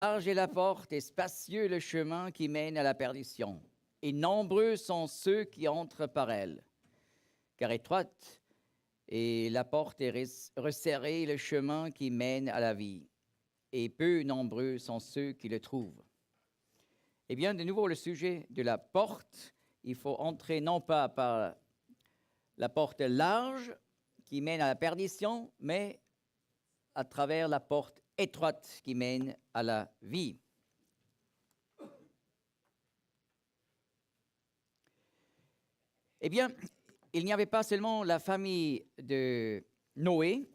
Large est la porte et spacieux le chemin qui mène à la perdition, et nombreux sont ceux qui entrent par elle. Car étroite est la porte et resserré le chemin qui mène à la vie, et peu nombreux sont ceux qui le trouvent. Eh bien, de nouveau, le sujet de la porte, il faut entrer non pas par la porte large qui mène à la perdition, mais à travers la porte étroite qui mène à la vie. Eh bien, il n'y avait pas seulement la famille de Noé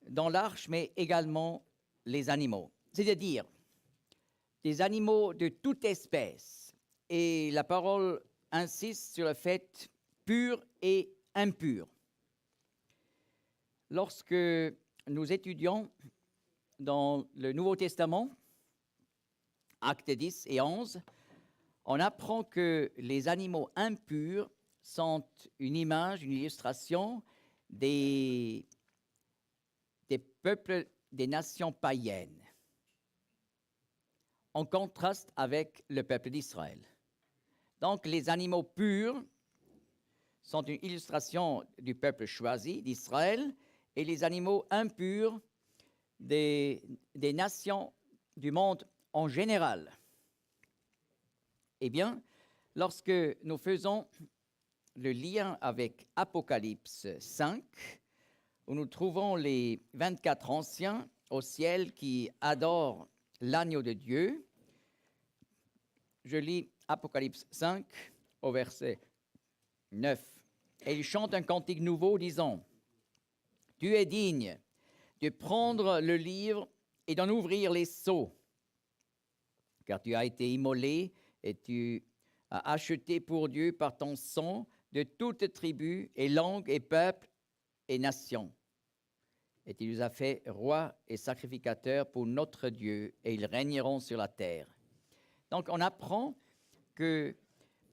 dans l'arche, mais également les animaux, c'est-à-dire des animaux de toute espèce. Et la parole insiste sur le fait pur et impur. Lorsque nous étudions dans le Nouveau Testament, Actes 10 et 11, on apprend que les animaux impurs sont une image, une illustration des peuples, des nations païennes, en contraste avec le peuple d'Israël. Donc les animaux purs sont une illustration du peuple choisi d'Israël et les animaux impurs des nations du monde en général. Eh bien, lorsque nous faisons le lien avec Apocalypse 5, où nous trouvons les 24 anciens au ciel qui adorent l'agneau de Dieu, je lis Apocalypse 5 au verset 9. Et ils chantent un cantique nouveau disant, « Tu es digne de prendre le livre et d'en ouvrir les sceaux, car tu as été immolé et tu as acheté pour Dieu par ton sang de toute tribu et langue et peuple et nation. Et tu les as fait rois et sacrificateurs pour notre Dieu, et ils régneront sur la terre. » Donc on apprend que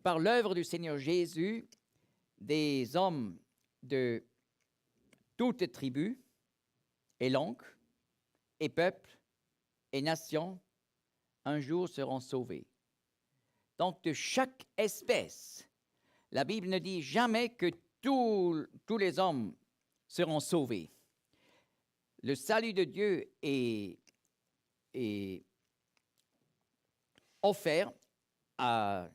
par l'œuvre du Seigneur Jésus, des hommes de toutes tribus et langues et peuples et nations un jour seront sauvés. Donc de chaque espèce, la Bible ne dit jamais que tous les hommes seront sauvés. Le salut de Dieu est offert à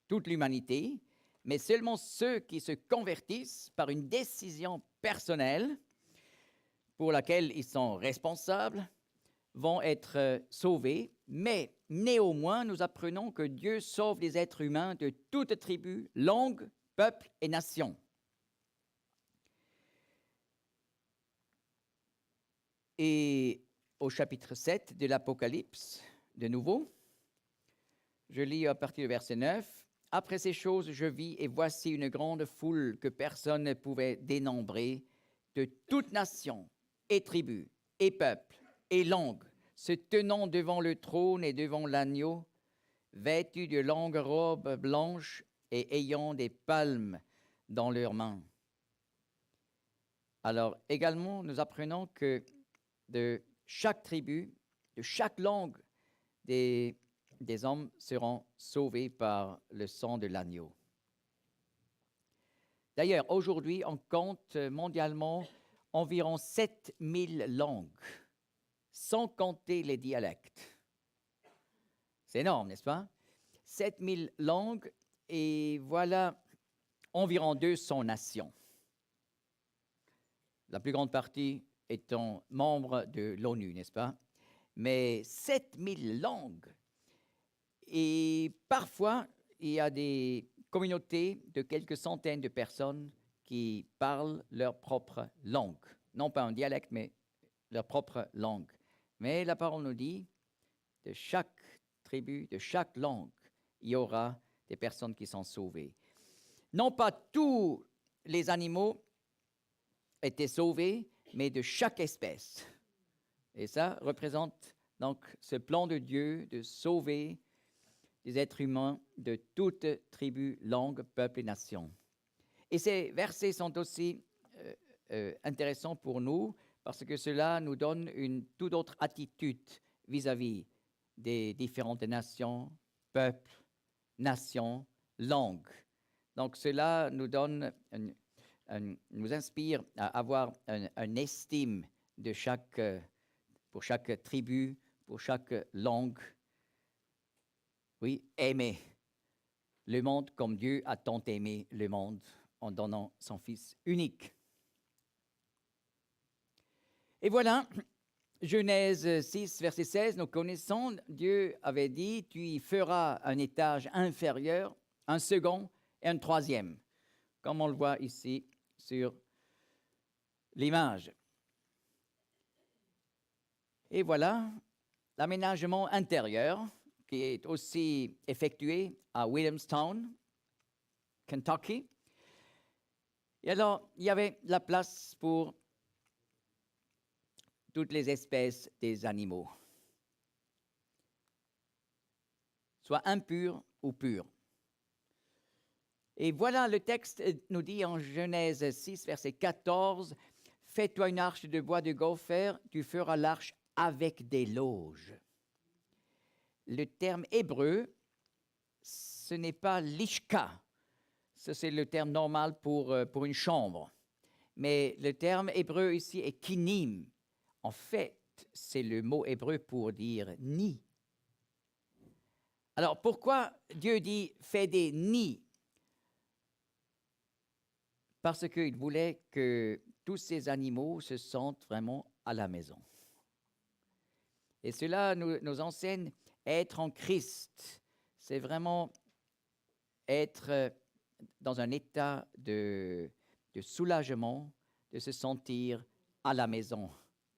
toute l'humanité, mais seulement ceux qui se convertissent par une décision personnelle pour laquelle ils sont responsables vont être sauvés. Mais néanmoins, nous apprenons que Dieu sauve les êtres humains de toute tribu, langue, peuple et nation. Et au chapitre 7 de l'Apocalypse, de nouveau, je lis à partir du verset 9. « Après ces choses, je vis, et voici une grande foule que personne ne pouvait dénombrer, de toute nation, et tribu, et peuple, et langue, se tenant devant le trône et devant l'agneau, vêtus de longues robes blanches et ayant des palmes dans leurs mains. » Alors, également, nous apprenons que de chaque tribu, de chaque langue, des hommes seront sauvés par le sang de l'agneau. D'ailleurs, aujourd'hui, on compte mondialement environ 7000 langues, sans compter les dialectes. C'est énorme, n'est-ce pas? 7000 langues, et voilà environ 200 nations. La plus grande partie étant membre de l'ONU, n'est-ce pas? Mais 7000 langues. Et parfois, il y a des communautés de quelques centaines de personnes qui parlent leur propre langue. Non pas un dialecte, mais leur propre langue. Mais la parole nous dit, de chaque tribu, de chaque langue, il y aura des personnes qui sont sauvées. Non pas tous les animaux étaient sauvés, mais de chaque espèce. Et ça représente donc ce plan de Dieu de sauver des êtres humains de toute tribu, langue, peuple et nation. Et ces versets sont aussi intéressants pour nous parce que cela nous donne une toute autre attitude vis-à-vis des différentes nations, peuples, nations, langues. Donc cela nous donne, nous inspire à avoir une estime de pour chaque tribu, pour chaque langue. Oui, aimer le monde comme Dieu a tant aimé le monde en donnant son Fils unique. Et voilà, Genèse 6, verset 16, nous connaissons, Dieu avait dit, tu y feras un étage inférieur, un second et un troisième, comme on le voit ici sur l'image. Et voilà, l'aménagement intérieur qui est aussi effectué à Williamstown, Kentucky. Et alors, il y avait la place pour toutes les espèces des animaux, soit impurs ou purs. Et voilà, le texte nous dit en Genèse 6, verset 14, « Fais-toi une arche de bois de gopher, tu feras l'arche avec des loges. » Le terme hébreu, ce n'est pas lishka, ça c'est le terme normal pour une chambre. Mais le terme hébreu ici est kinim. En fait, c'est le mot hébreu pour dire nid. Alors pourquoi Dieu dit fais des nids? Parce qu'il voulait que tous ces animaux se sentent vraiment à la maison. Et cela nous enseigne être en Christ. C'est vraiment être dans un état de soulagement, de se sentir à la maison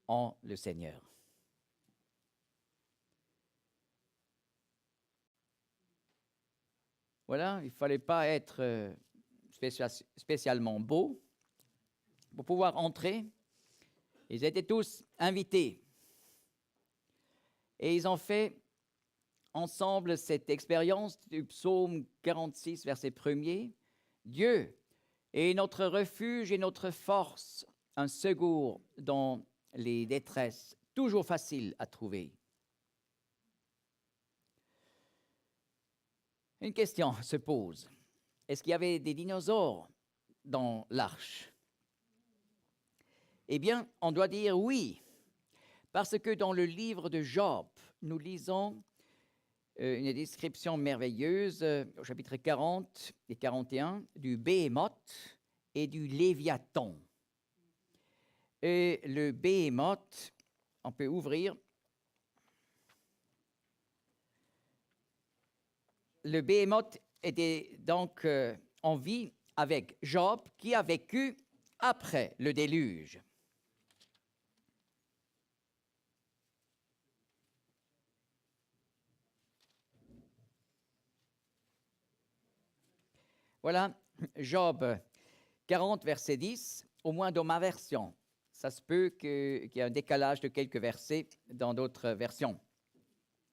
en le Seigneur. Voilà, il ne fallait pas être spécialement beau pour pouvoir entrer. Ils étaient tous invités. Et ils ont fait ensemble cette expérience du psaume 46, verset 1er. Dieu est notre refuge et notre force, un secours dans les détresses, toujours facile à trouver. Une question se pose. Est-ce qu'il y avait des dinosaures dans l'arche? Eh bien, on doit dire oui, parce que dans le livre de Job, nous lisons une description merveilleuse au chapitre 40 et 41 du Béhémoth et du Léviathan. Et le Béhémoth, on peut ouvrir. Le Béhémoth était donc en vie avec Job, qui a vécu après le déluge. Voilà, Job 40, verset 10, au moins dans ma version. Ça se peut qu'il y ait un décalage de quelques versets dans d'autres versions.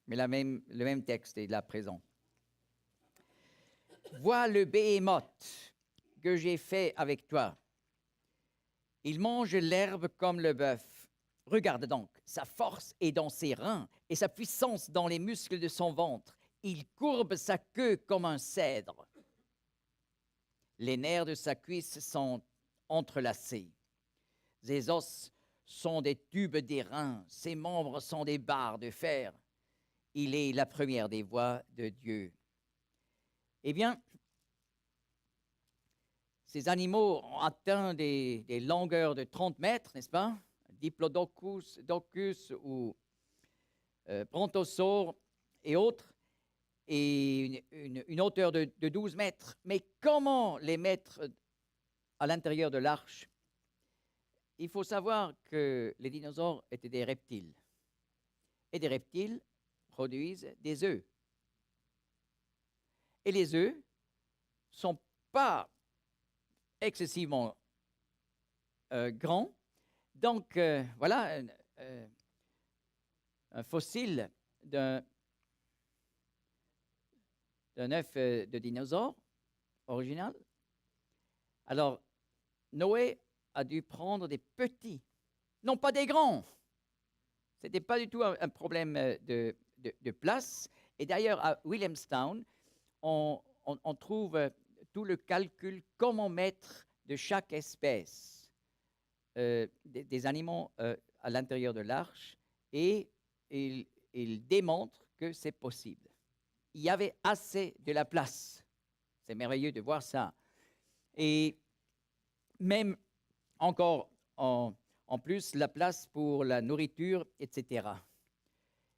Mais le même texte est là présent. Vois le Béhémoth que j'ai fait avec toi. Il mange l'herbe comme le bœuf. Regarde donc, sa force est dans ses reins et sa puissance dans les muscles de son ventre. Il courbe sa queue comme un cèdre. Les nerfs de sa cuisse sont entrelacés. Ses os sont des tubes d'airain. Ses membres sont des barres de fer. Il est la première des voix de Dieu. Eh bien, ces animaux ont atteint des longueurs de 30 mètres, n'est-ce pas? Diplodocus ou Brontosaure et autres, et une hauteur de 12 mètres. Mais comment les mettre à l'intérieur de l'arche? Il faut savoir que les dinosaures étaient des reptiles. Et des reptiles produisent des œufs. Et les œufs ne sont pas excessivement grands. Donc, voilà un fossile d'un œuf de dinosaure original. Alors, Noé a dû prendre des petits non pas des grands. Ce n'était pas du tout un problème de place. Et d'ailleurs, à Williamstown, on trouve tout le calcul, comment mettre de chaque espèce des animaux à l'intérieur de l'arche, et il démontre que c'est possible. Il y avait assez de la place. C'est merveilleux de voir ça. Et même encore en plus, la place pour la nourriture, etc.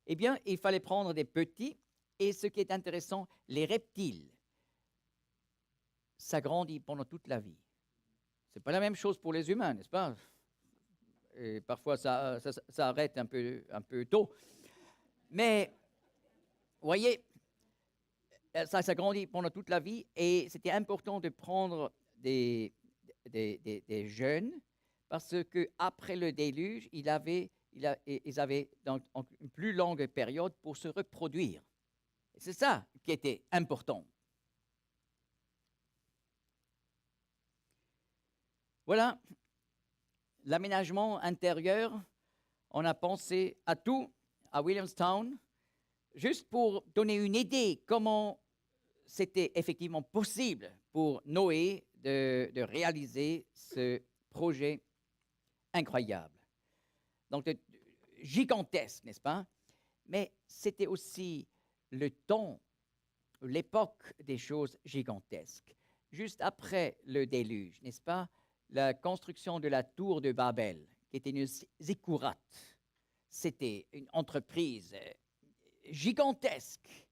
Eh bien, il fallait prendre des petits, et ce qui est intéressant, les reptiles, ça grandit pendant toute la vie. Ce n'est pas la même chose pour les humains, n'est-ce pas? Et parfois, ça arrête un peu tôt. Mais, vous voyez, ça grandit pendant toute la vie, et c'était important de prendre des jeunes, parce qu'après le déluge, ils avaient donc une plus longue période pour se reproduire. C'est ça qui était important. Voilà, l'aménagement intérieur, on a pensé à tout à Williamstown, juste pour donner une idée comment c'était effectivement possible pour Noé de réaliser ce projet incroyable. Donc, gigantesque, n'est-ce pas? Mais c'était aussi le temps, l'époque des choses gigantesques. Juste après le déluge, n'est-ce pas? La construction de la tour de Babel, qui était une zikkourate, c'était une entreprise gigantesque.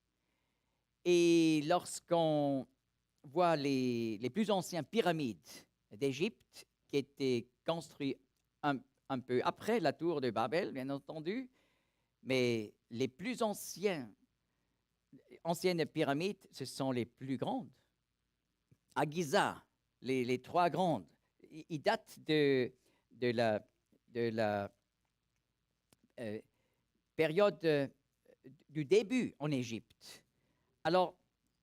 Et lorsqu'on voit les plus anciennes pyramides d'Égypte, qui étaient construites un peu après la tour de Babel, bien entendu, mais les plus anciennes pyramides, ce sont les plus grandes. À Giza, les trois grandes, ils datent de la période du début en Égypte. Alors,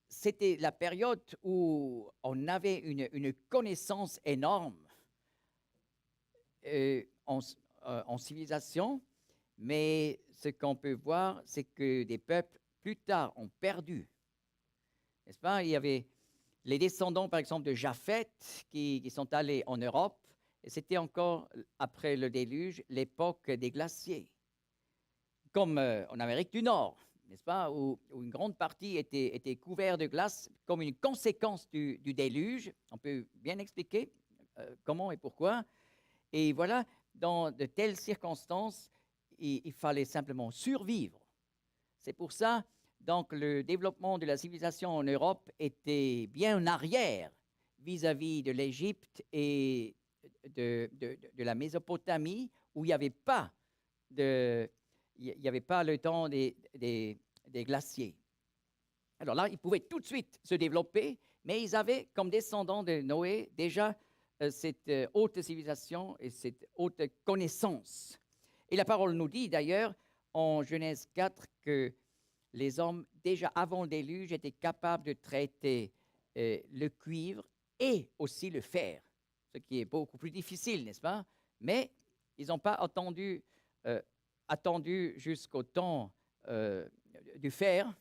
c'était la période où on avait une connaissance énorme en civilisation, mais ce qu'on peut voir, c'est que des peuples plus tard ont perdu. N'est-ce pas? Il y avait les descendants, par exemple, de Japheth qui sont allés en Europe, et c'était encore après le déluge, l'époque des glaciers, comme en Amérique du Nord, n'est-ce pas, où une grande partie était couverte de glace comme une conséquence du déluge. On peut bien expliquer comment et pourquoi. Et voilà, dans de telles circonstances, il fallait simplement survivre. C'est pour ça, donc, le développement de la civilisation en Europe était bien en arrière vis-à-vis de l'Égypte et de la Mésopotamie, où il n'y avait pas le temps des glaciers. Alors là, ils pouvaient tout de suite se développer, mais ils avaient, comme descendants de Noé, déjà cette haute civilisation et cette haute connaissance. Et la parole nous dit d'ailleurs en Genèse 4 que les hommes, déjà avant le déluge, étaient capables de traiter le cuivre et aussi le fer, ce qui est beaucoup plus difficile, n'est-ce pas? Mais ils n'ont pas attendu jusqu'au temps du fer.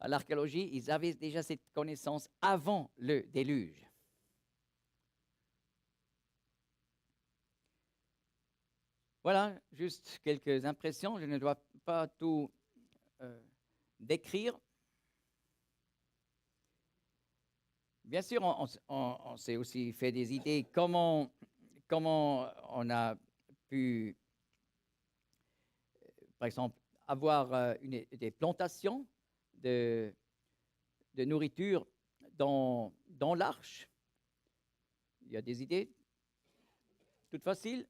À l'archéologie, ils avaient déjà cette connaissance avant le déluge. Voilà, juste quelques impressions. Je ne dois pas tout décrire. Bien sûr, on s'est aussi fait des idées comment on a pu, par exemple, avoir des plantations de nourriture dans l'arche. Il y a des idées toutes faciles.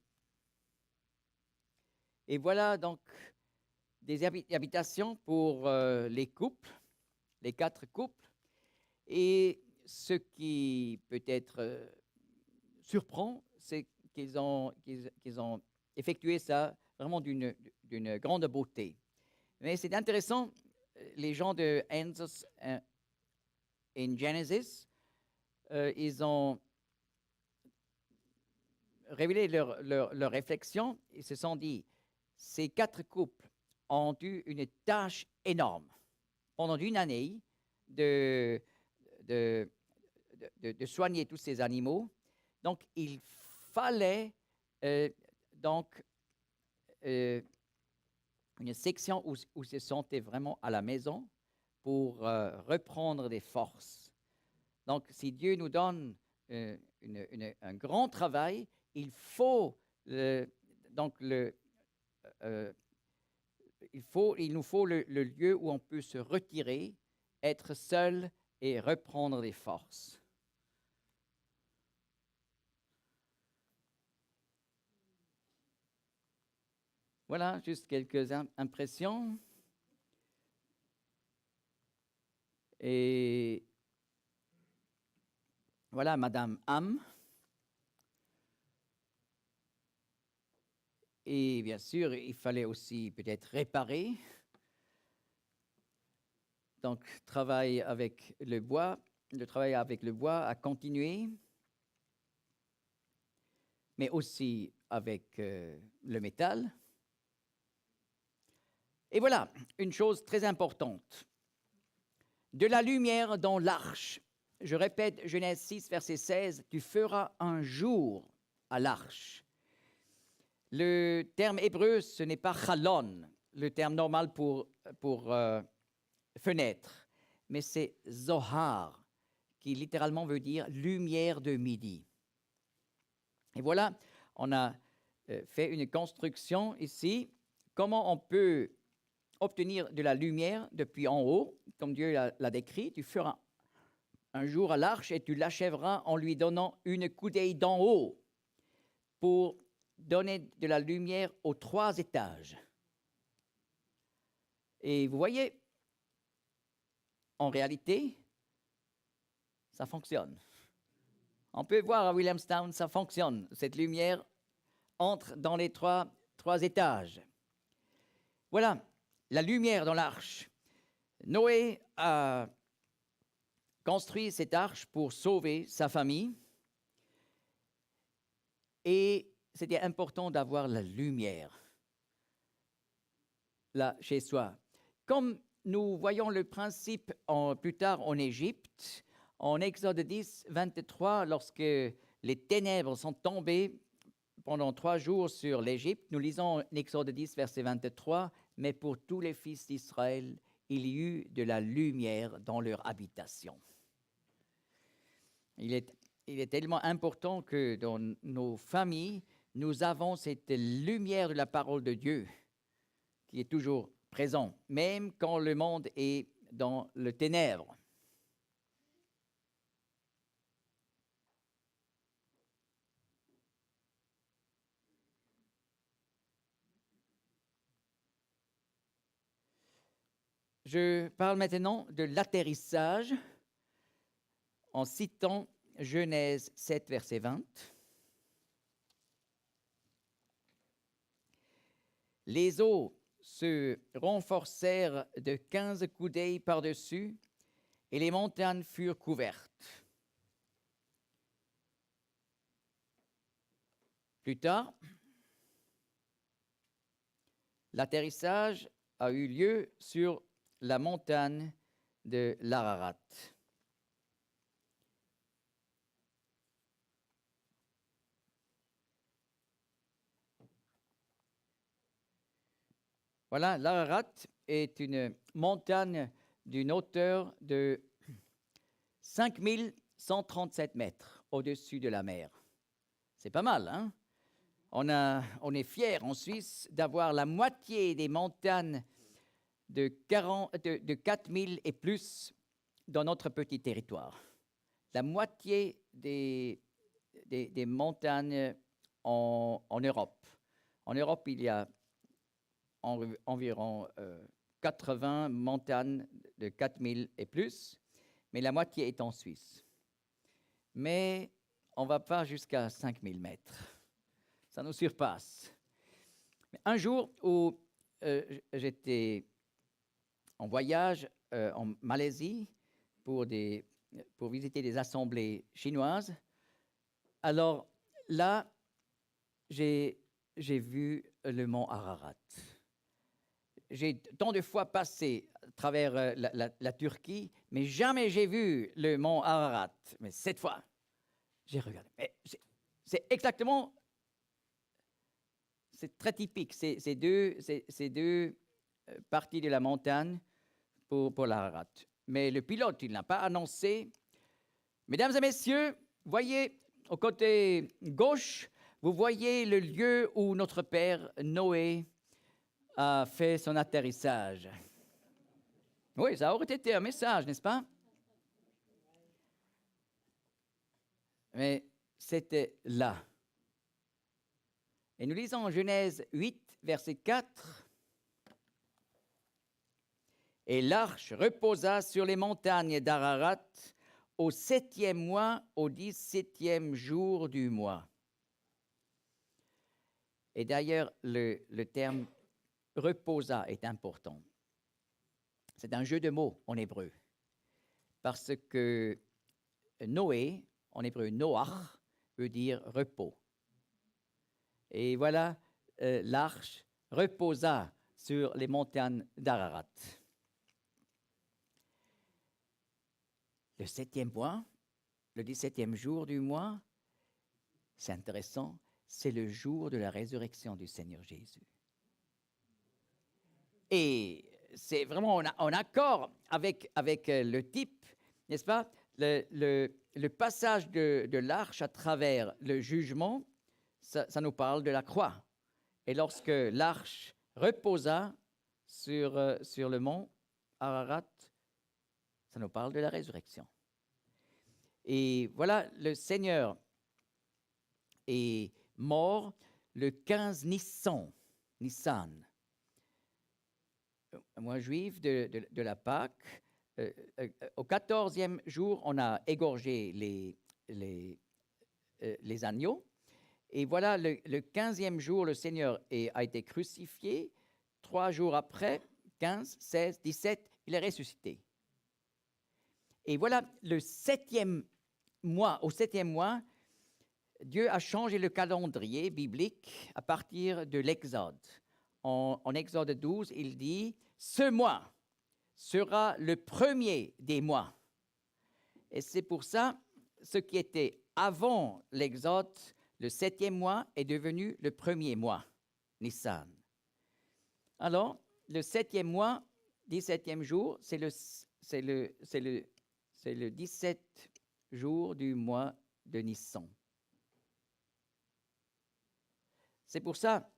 Et voilà donc des habitations pour les couples, les 4 couples. Et ce qui peut-être surprend, c'est qu'ils ont effectué ça vraiment d'une grande beauté. Mais c'est intéressant, les gens de Anzus in Genesis, ils ont révélé leur réflexion. Ils se sont dit, ces 4 couples ont eu une tâche énorme pendant une année de soigner tous ces animaux. Donc, il fallait donc une section où ils se sentaient vraiment à la maison pour reprendre des forces. Donc, si Dieu nous donne un grand travail, il nous faut le lieu où on peut se retirer, être seul et reprendre des forces. Voilà, juste quelques impressions. Et voilà Madame Ham. Et bien sûr, il fallait aussi peut-être réparer. Donc, le travail avec le bois a continué, mais aussi avec le métal. Et voilà, une chose très importante. De la lumière dans l'arche. Je répète, Genèse 6, verset 16, « Tu feras un jour à l'arche ». Le terme hébreu, ce n'est pas chalon, le terme normal pour fenêtre, mais c'est zohar, qui littéralement veut dire lumière de midi. Et voilà, on a fait une construction ici. Comment on peut obtenir de la lumière depuis en haut, comme Dieu l'a décrit? Tu feras un jour à l'arche et tu l'achèveras en lui donnant une coudée d'en haut pour donner de la lumière aux 3 étages. Et vous voyez, en réalité, ça fonctionne. On peut voir à Williamstown, ça fonctionne. Cette lumière entre dans les trois étages. Voilà, la lumière dans l'arche. Noé a construit cette arche pour sauver sa famille. Et c'était important d'avoir la lumière là chez soi. Comme nous voyons le principe plus tard en Égypte, en Exode 10, 23, lorsque les ténèbres sont tombées pendant 3 jours sur l'Égypte, nous lisons Exode 10, verset 23, « Mais pour tous les fils d'Israël, il y eut de la lumière dans leur habitation. » Il est tellement important que dans nos familles, nous avons cette lumière de la parole de Dieu qui est toujours présente, même quand le monde est dans le ténèbre. Je parle maintenant de l'atterrissage en citant Genèse 7, verset 20. Les eaux se renforcèrent de 15 coudées par-dessus et les montagnes furent couvertes. Plus tard, l'atterrissage a eu lieu sur la montagne de l'Ararat. Voilà, l'Ararat est une montagne d'une hauteur de 5137 mètres au-dessus de la mer. C'est pas mal, hein? On est fiers en Suisse d'avoir la moitié des montagnes de 4000 et plus dans notre petit territoire. La moitié des montagnes en Europe. En Europe, il y a environ 80 montagnes de 4000 et plus, mais la moitié est en Suisse. Mais on ne va pas jusqu'à 5000 mètres. Ça nous surpasse. Un jour où j'étais en voyage en Malaisie pour visiter des assemblées chinoises, alors là, j'ai vu le mont Ararat. J'ai tant de fois passé à travers la Turquie, mais jamais j'ai vu le mont Ararat. Mais cette fois, j'ai regardé. Mais c'est exactement, c'est très typique, ces deux parties de la montagne pour l'Ararat. Mais le pilote, il n'a pas annoncé. Mesdames et messieurs, voyez au côté gauche, vous voyez le lieu où notre père Noé a fait son atterrissage. Oui, ça aurait été un message, n'est-ce pas? Mais c'était là. Et nous lisons en Genèse 8, verset 4. Et l'arche reposa sur les montagnes d'Ararat au 7e mois, au 17e jour du mois. Et d'ailleurs, le terme reposa est important. C'est un jeu de mots en hébreu. Parce que Noé, en hébreu Noach, veut dire repos. Et voilà, l'arche reposa sur les montagnes d'Ararat. Le 7e mois, le 17e jour du mois, c'est intéressant, c'est le jour de la résurrection du Seigneur Jésus. Et c'est vraiment en accord avec le type, n'est-ce pas? Le passage de l'arche à travers le jugement, ça nous parle de la croix. Et lorsque l'arche reposa sur le mont Ararat, ça nous parle de la résurrection. Et voilà, le Seigneur est mort le 15 Nissan, mois juif de la Pâque. Au 14e jour, on a égorgé les agneaux. Et voilà, le 15e jour, le Seigneur a été crucifié. 3 jours après, 15, 16, 17, il est ressuscité. Et voilà, au 7e mois, Dieu a changé le calendrier biblique à partir de l'Exode. En Exode 12, il dit « Ce mois sera le premier des mois ». Et c'est pour ça, ce qui était avant l'Exode, le 7e mois est devenu le premier mois, Nissan. Alors, le 7e mois, 17e jour, c'est le 17 jours du mois de Nissan. C'est pour ça,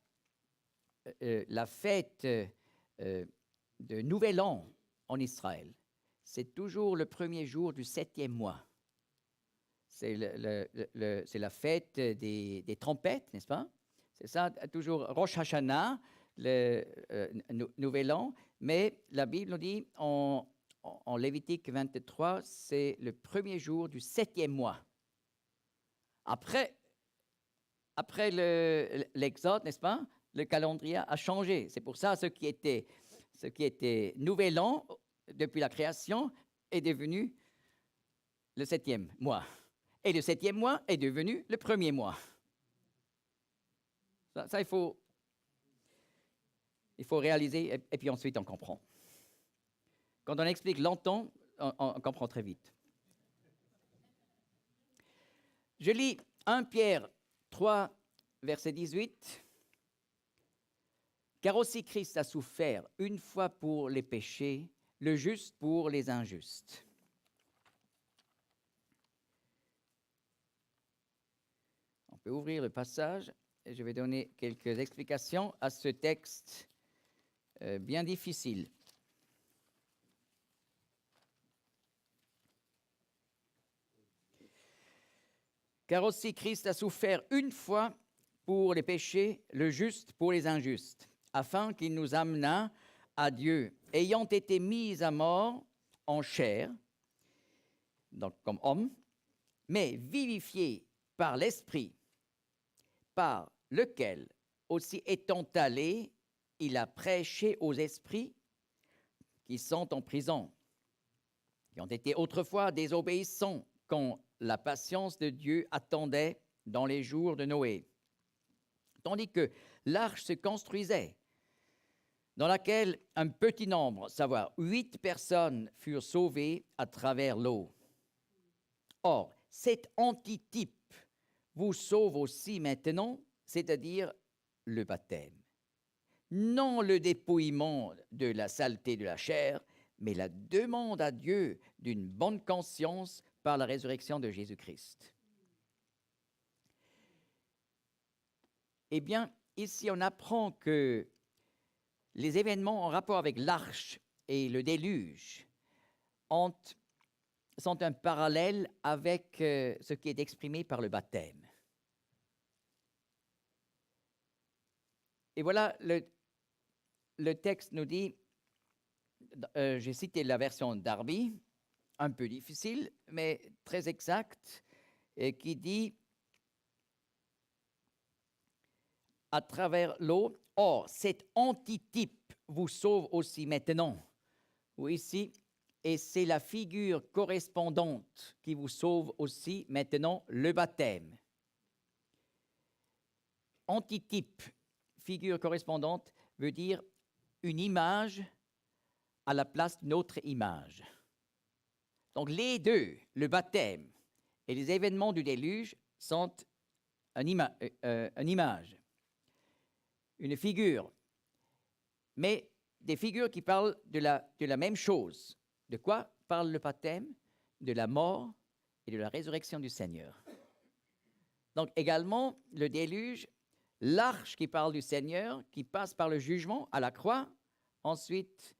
la fête de Nouvel An en Israël, c'est toujours le premier jour du 7e mois. C'est la fête des trompettes, n'est-ce pas? C'est ça, toujours Rosh Hashanah, le Nouvel An. Mais la Bible nous dit en Lévitique 23, c'est le premier jour du 7e mois. Après l'Exode, n'est-ce pas? Le calendrier a changé. C'est pour ça ce qui était Nouvel An depuis la création est devenu le 7e mois. Et le 7e mois est devenu le premier mois. Ça il faut réaliser et puis ensuite on comprend. Quand on explique longtemps, on comprend très vite. Je lis 1 Pierre 3, verset 18. « Car aussi Christ a souffert une fois pour les péchés, le juste pour les injustes. » On peut ouvrir le passage et je vais donner quelques explications à ce texte bien difficile. Car aussi Christ a souffert une fois pour les péchés, le juste pour les injustes, afin qu'il nous amenât à Dieu, ayant été mis à mort en chair, donc comme homme, mais vivifié par l'Esprit, par lequel, aussi étant allé, il a prêché aux esprits qui sont en prison, qui ont été autrefois désobéissants quand la patience de Dieu attendait dans les jours de Noé, tandis que l'arche se construisait, dans laquelle un petit nombre, à savoir 8 personnes, furent sauvées à travers l'eau. Or, cet antitype vous sauve aussi maintenant, c'est-à-dire le baptême. Non le dépouillement de la saleté de la chair, mais la demande à Dieu d'une bonne conscience par la résurrection de Jésus-Christ. Eh bien, ici on apprend que les événements en rapport avec l'arche et le déluge sont un parallèle avec ce qui est exprimé par le baptême. Et voilà, le texte nous dit, j'ai cité la version Darby, un peu difficile, mais très exacte, et qui dit à travers l'eau, or cet antitype vous sauve aussi maintenant. Ou ici, et c'est la figure correspondante qui vous sauve aussi maintenant, le baptême. Antitype, figure correspondante, veut dire une image à la place d'une autre image. Donc les deux, le baptême et les événements du déluge, sont une image, une figure, mais des figures qui parlent de la même chose. De quoi parle le baptême? De la mort et de la résurrection du Seigneur. Donc également, le déluge, l'arche qui parle du Seigneur, qui passe par le jugement à la croix, ensuite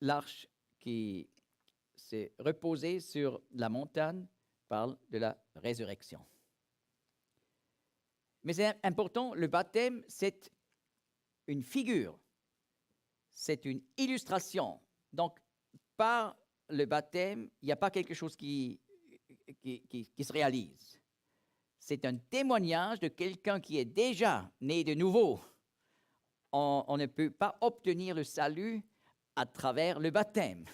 l'arche qui s'est reposée sur la montagne parle de la résurrection. Mais c'est important, le baptême, c'est une figure, c'est une illustration. Donc, par le baptême, il n'y a pas quelque chose qui se réalise. C'est un témoignage de quelqu'un qui est déjà né de nouveau. On ne peut pas obtenir le salut à travers le baptême,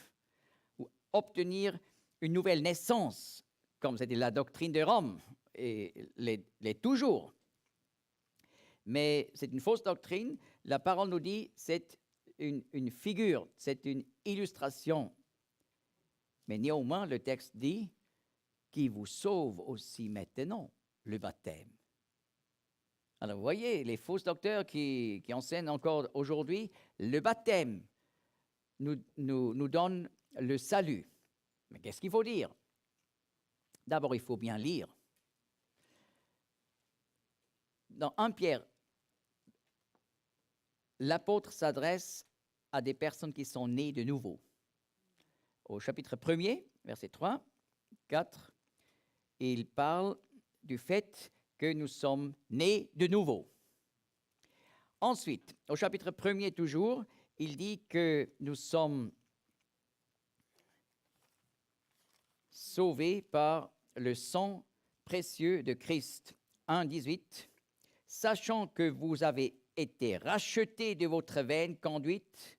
ou obtenir une nouvelle naissance, comme c'était la doctrine de Rome, et l'est toujours. Mais c'est une fausse doctrine. La parole nous dit c'est une figure, c'est une illustration. Mais néanmoins, le texte dit qui vous sauve aussi maintenant, le baptême. Alors, vous voyez, les fausses docteurs qui enseignent encore aujourd'hui, le baptême nous donne le salut. Mais qu'est-ce qu'il faut dire? D'abord, il faut bien lire. Dans 1 Pierre, l'apôtre s'adresse à des personnes qui sont nées de nouveau. Au chapitre 1er, versets 3, 4, il parle du fait que nous sommes nés de nouveau. Ensuite, au chapitre 1er toujours, il dit que nous sommes sauvés par le sang précieux de Christ. 1, 18, sachant que vous avez été rachetés de votre vaine conduite,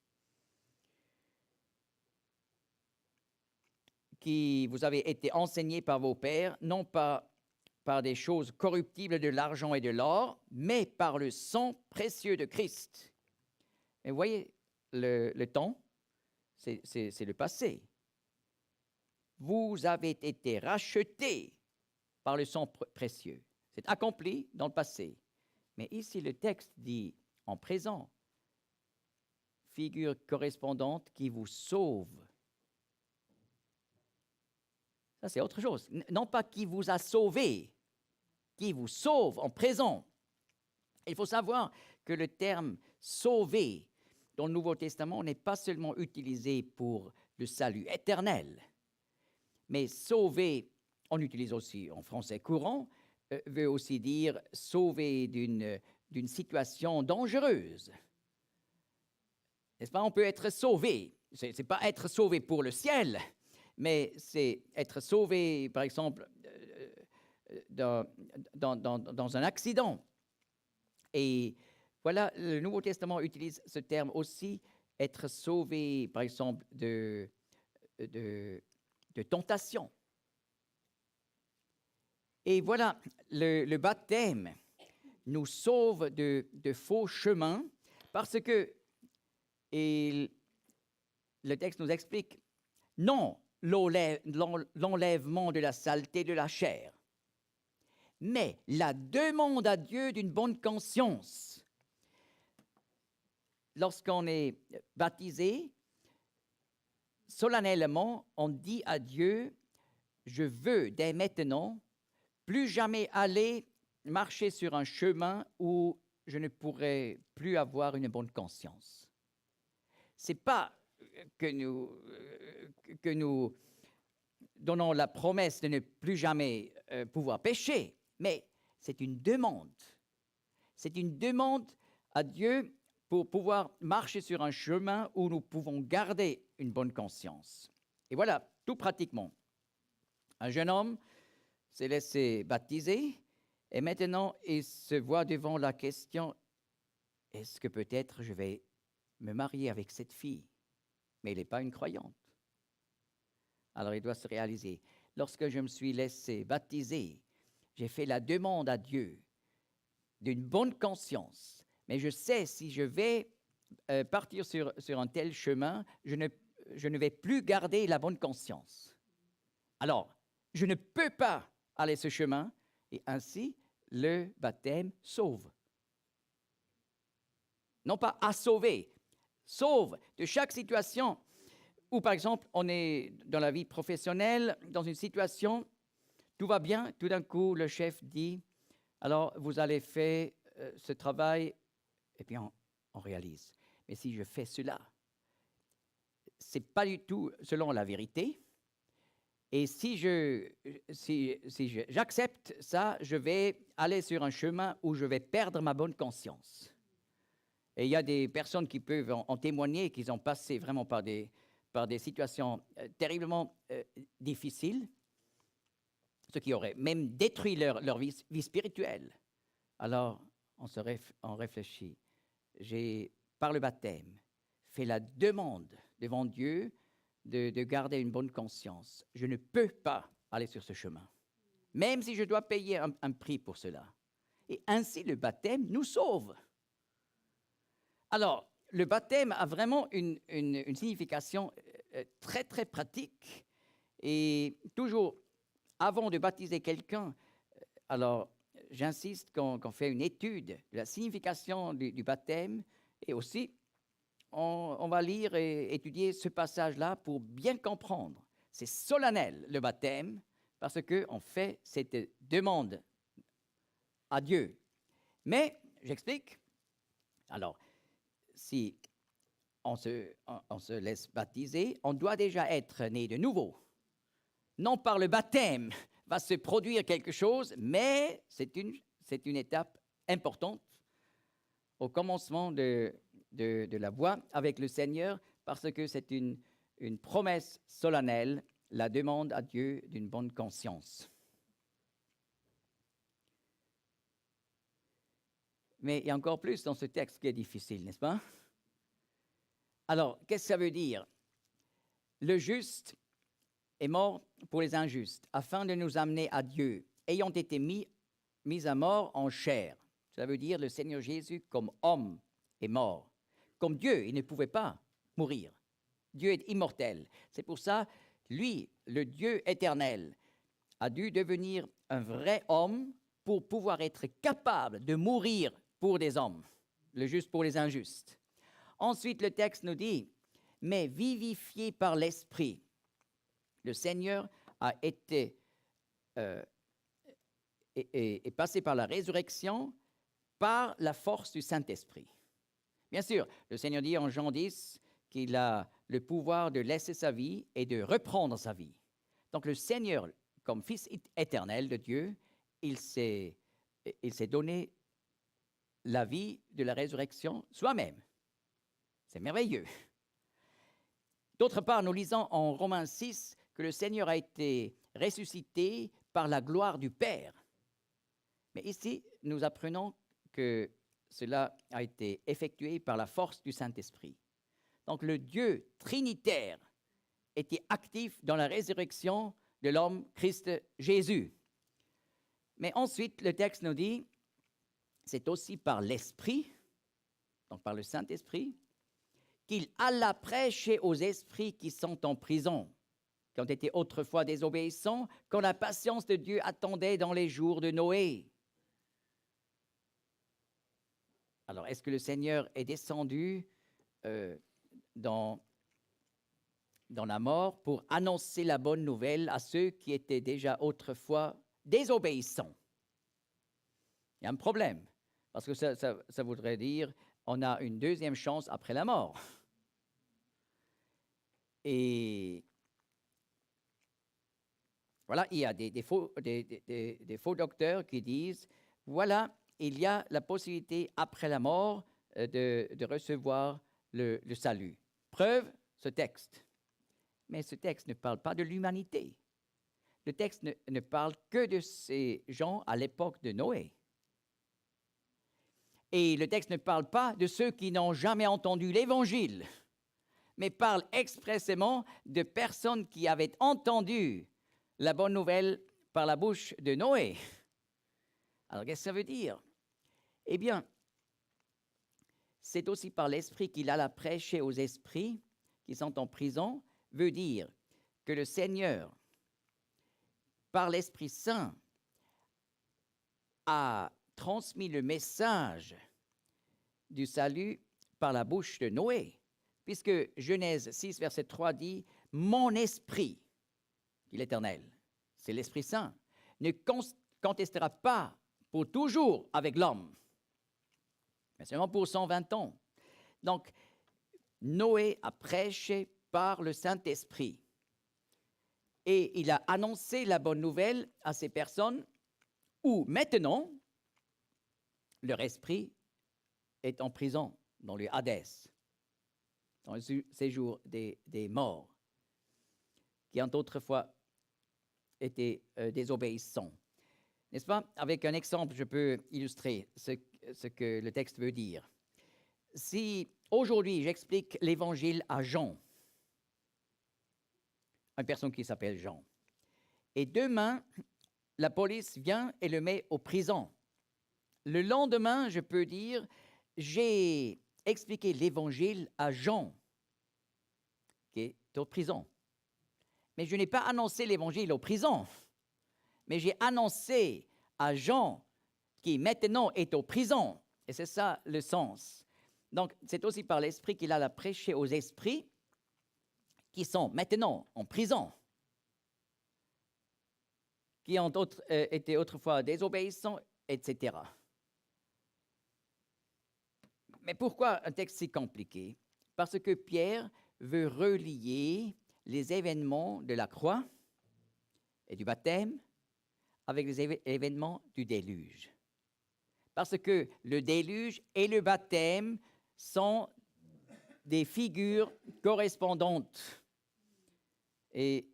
qui vous avez été enseignée par vos pères, non pas par des choses corruptibles de l'argent et de l'or, mais par le sang précieux de Christ. Et vous voyez, le temps, c'est le passé. Vous avez été rachetés par le sang précieux. C'est accompli dans le passé. Mais ici, le texte dit en présent, figure correspondante qui vous sauve. Ça, c'est autre chose. Non pas qui vous a sauvé, qui vous sauve en présent. Il faut savoir que le terme « sauver » dans le Nouveau Testament n'est pas seulement utilisé pour le salut éternel, mais « sauver », on utilise aussi en français courant, veut aussi dire « sauver d'une situation dangereuse ». N'est-ce pas? On peut être sauvé. Ce n'est pas être sauvé pour le ciel, mais c'est être sauvé, par exemple, dans un accident. Et voilà, le Nouveau Testament utilise ce terme aussi, être sauvé, par exemple, de tentation. Et voilà, le baptême nous sauve de faux chemins parce que, et le texte nous explique, non l'enlèvement de la saleté de la chair, mais la demande à Dieu d'une bonne conscience. Lorsqu'on est baptisé, solennellement, on dit à Dieu, je veux dès maintenant plus jamais aller marcher sur un chemin où je ne pourrai plus avoir une bonne conscience. Ce n'est pas que nous donnons la promesse de ne plus jamais pouvoir pécher, mais c'est une demande. C'est une demande à Dieu pour pouvoir marcher sur un chemin où nous pouvons garder une bonne conscience. Et voilà, tout pratiquement. Un jeune homme s'est laissé baptiser et maintenant il se voit devant la question, est-ce que peut-être je vais me marier avec cette fille? Mais il n'est pas une croyante. Alors il doit se réaliser, lorsque je me suis laissé baptiser, j'ai fait la demande à Dieu d'une bonne conscience. Mais je sais, si je vais partir sur un tel chemin, je ne vais plus garder la bonne conscience. Alors, je ne peux pas aller ce chemin, et ainsi, le baptême sauve. Non pas à sauver, sauve de chaque situation où, par exemple, on est dans la vie professionnelle, dans une situation, tout va bien, tout d'un coup, le chef dit, alors, vous allez faire ce travail. Et puis on réalise, mais si je fais cela, ce n'est pas du tout selon la vérité. Et si j'accepte ça, je vais aller sur un chemin où je vais perdre ma bonne conscience. Et il y a des personnes qui peuvent en témoigner, qui ont passé vraiment par des situations terriblement difficiles, ce qui aurait même détruit leur vie spirituelle. Alors, on réfléchit. J'ai, par le baptême, fait la demande devant Dieu de garder une bonne conscience. Je ne peux pas aller sur ce chemin, même si je dois payer un prix pour cela. Et ainsi, le baptême nous sauve. Alors, le baptême a vraiment une signification très, très pratique. Et toujours, avant de baptiser quelqu'un, alors, j'insiste qu'on fait une étude de la signification du baptême et aussi on va lire et étudier ce passage-là pour bien comprendre. C'est solennel le baptême parce qu'on fait cette demande à Dieu. Mais, j'explique, alors, si on se laisse baptiser, on doit déjà être né de nouveau. Non par le baptême va se produire quelque chose, mais c'est une étape importante au commencement de la voie avec le Seigneur, parce que c'est une promesse solennelle, la demande à Dieu d'une bonne conscience. Mais il y a encore plus dans ce texte qui est difficile, n'est-ce pas? Alors, qu'est-ce que ça veut dire? Le juste est mort pour les injustes, afin de nous amener à Dieu, ayant été mis à mort en chair. Ça veut dire le Seigneur Jésus, comme homme, est mort. Comme Dieu, il ne pouvait pas mourir. Dieu est immortel. C'est pour ça, lui, le Dieu éternel, a dû devenir un vrai homme pour pouvoir être capable de mourir pour des hommes, le juste pour les injustes. Ensuite, le texte nous dit, mais vivifié par l'Esprit. Le Seigneur a été est passé par la résurrection, par la force du Saint-Esprit. Bien sûr, le Seigneur dit en Jean 10 qu'il a le pouvoir de laisser sa vie et de reprendre sa vie. Donc le Seigneur, comme Fils éternel de Dieu, il s'est donné la vie de la résurrection soi-même. C'est merveilleux. D'autre part, nous lisons en Romains 6 que le Seigneur a été ressuscité par la gloire du Père. Mais ici, nous apprenons que cela a été effectué par la force du Saint-Esprit. Donc le Dieu trinitaire était actif dans la résurrection de l'homme Christ Jésus. Mais ensuite, le texte nous dit, c'est aussi par l'Esprit, donc par le Saint-Esprit, qu'il alla prêcher aux esprits qui sont en prison, qui ont été autrefois désobéissants, quand la patience de Dieu attendait dans les jours de Noé. Alors, est-ce que le Seigneur est descendu dans la mort pour annoncer la bonne nouvelle à ceux qui étaient déjà autrefois désobéissants? Il y a un problème, parce que ça voudrait dire on a une deuxième chance après la mort. Et voilà, il y a des faux docteurs qui disent, voilà, il y a la possibilité après la mort de recevoir le salut. Preuve, ce texte. Mais ce texte ne parle pas de l'humanité. Le texte ne parle que de ces gens à l'époque de Noé. Et le texte ne parle pas de ceux qui n'ont jamais entendu l'Évangile, mais parle expressément de personnes qui avaient entendu la bonne nouvelle par la bouche de Noé. Alors, qu'est-ce que ça veut dire? Eh bien, c'est aussi par l'Esprit qu'il alla prêcher aux esprits qui sont en prison, veut dire que le Seigneur, par l'Esprit Saint, a transmis le message du salut par la bouche de Noé, puisque Genèse 6, verset 3 dit « Mon esprit », dit l'Éternel, c'est l'Esprit Saint, ne contestera pas pour toujours avec l'homme, mais seulement pour 120 ans. Donc, Noé a prêché par le Saint-Esprit et il a annoncé la bonne nouvelle à ces personnes où maintenant, leur esprit est en prison, dans le Hadès, dans le séjour des morts, qui ont autrefois été désobéissants. N'est-ce pas? Avec un exemple, je peux illustrer ce que le texte veut dire. Si aujourd'hui j'explique l'Évangile à Jean, une personne qui s'appelle Jean, et demain, la police vient et le met en prison. Le lendemain, je peux dire, j'ai expliqué l'Évangile à Jean, qui est en prison. Mais je n'ai pas annoncé l'Évangile en prison, mais j'ai annoncé à Jean, qui maintenant est en prison. Et c'est ça le sens. Donc, c'est aussi par l'Esprit qu'il a prêché aux esprits qui sont maintenant en prison, qui ont été autrefois désobéissants, etc. Mais pourquoi un texte si compliqué? Parce que Pierre veut relier les événements de la croix et du baptême avec les événements du déluge. Parce que le déluge et le baptême sont des figures correspondantes et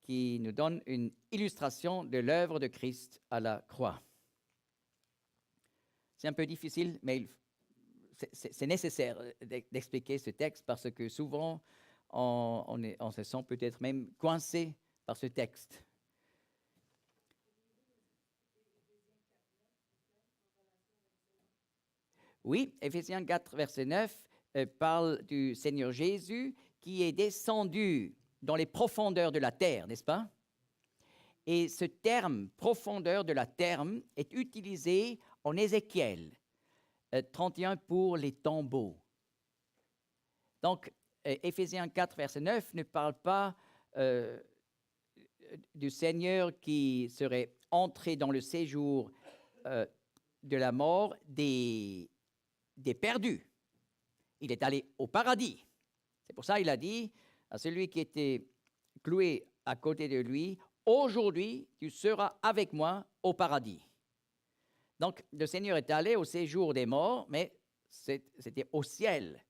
qui nous donnent une illustration de l'œuvre de Christ à la croix. C'est un peu difficile, mais c'est nécessaire d'expliquer ce texte parce que souvent, on se sent peut-être même coincé par ce texte. Oui, Éphésiens 4, verset 9 parle du Seigneur Jésus qui est descendu dans les profondeurs de la terre, n'est-ce pas? Et ce terme, profondeur de la terre, est utilisé en Ézéchiel 31 pour les tombeaux. Donc, Éphésiens 4, verset 9 ne parle pas du Seigneur qui serait entré dans le séjour de la mort des perdus. Il est allé au paradis. C'est pour ça qu'il a dit à celui qui était cloué à côté de lui, « Aujourd'hui, tu seras avec moi au paradis. » Donc, le Seigneur est allé au séjour des morts, mais c'était au ciel,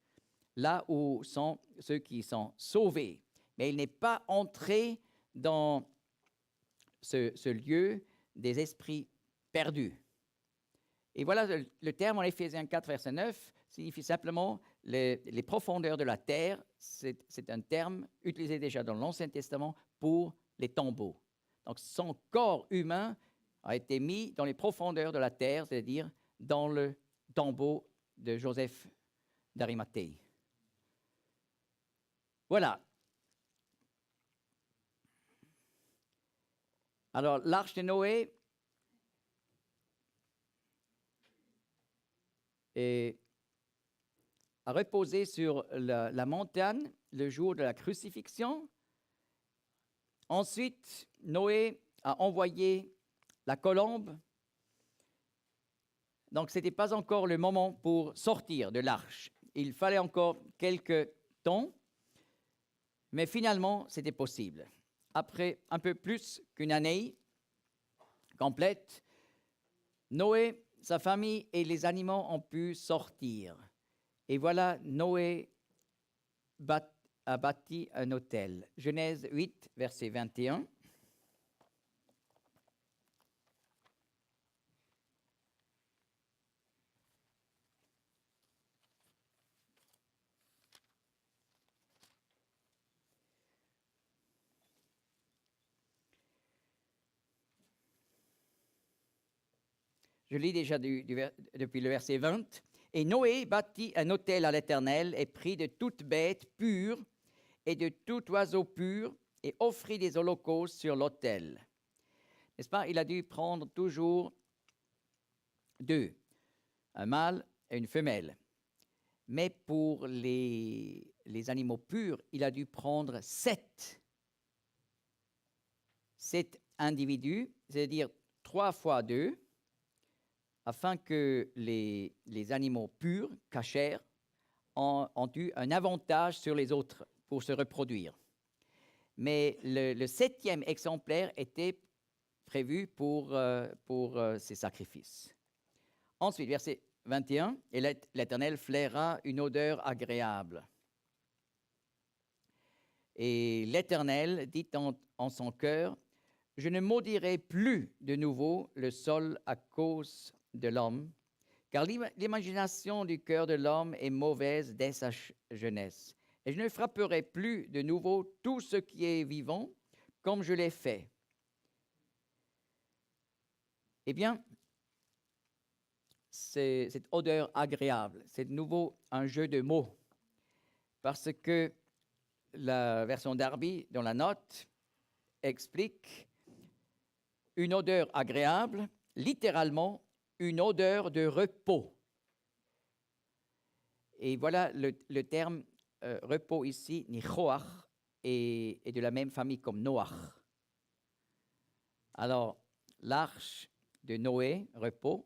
là où sont ceux qui sont sauvés. Mais il n'est pas entré dans ce lieu des esprits perdus. Et voilà, le terme en Éphésiens 4, verset 9, signifie simplement les profondeurs de la terre. C'est un terme utilisé déjà dans l'Ancien Testament pour les tombeaux. Donc, son corps humain a été mis dans les profondeurs de la terre, c'est-à-dire dans le tombeau de Joseph d'Arimathée. Voilà. Alors, l'arche de Noé a reposé sur la montagne le jour de la crucifixion. Ensuite, Noé a envoyé la colombe. Donc, ce n'était pas encore le moment pour sortir de l'arche. Il fallait encore quelques temps, mais finalement, c'était possible. Après un peu plus qu'une année complète, Noé, sa famille et les animaux ont pu sortir. Et voilà, Noé a bâti un autel. Genèse 8, verset 21. Je lis déjà depuis le verset 20. Et Noé bâtit un autel à l'Éternel et prit de toute bête pure et de tout oiseau pur et offrit des holocaustes sur l'autel. N'est-ce pas? Il a dû prendre toujours 2, un mâle et une femelle. Mais pour les animaux purs, il a dû prendre 7 individus, c'est-à-dire 3 fois 2, afin que les animaux purs, cachers, ont eu un avantage sur les autres pour se reproduire. Mais le 7e exemplaire était prévu pour ces sacrifices. Ensuite, verset 21, « Et l'Éternel flaira une odeur agréable. Et l'Éternel dit en son cœur, « Je ne maudirai plus de nouveau le sol à cause de l'homme, car l'imagination du cœur de l'homme est mauvaise dès sa jeunesse. Et je ne frapperai plus de nouveau tout ce qui est vivant, comme je l'ai fait. » Eh bien, c'est cette odeur agréable, c'est de nouveau un jeu de mots, parce que la version Darby, dans la note, explique une odeur agréable, littéralement une odeur de repos. Et voilà le terme repos ici, nichoach, est de la même famille comme Noach. Alors, l'arche de Noé, repos,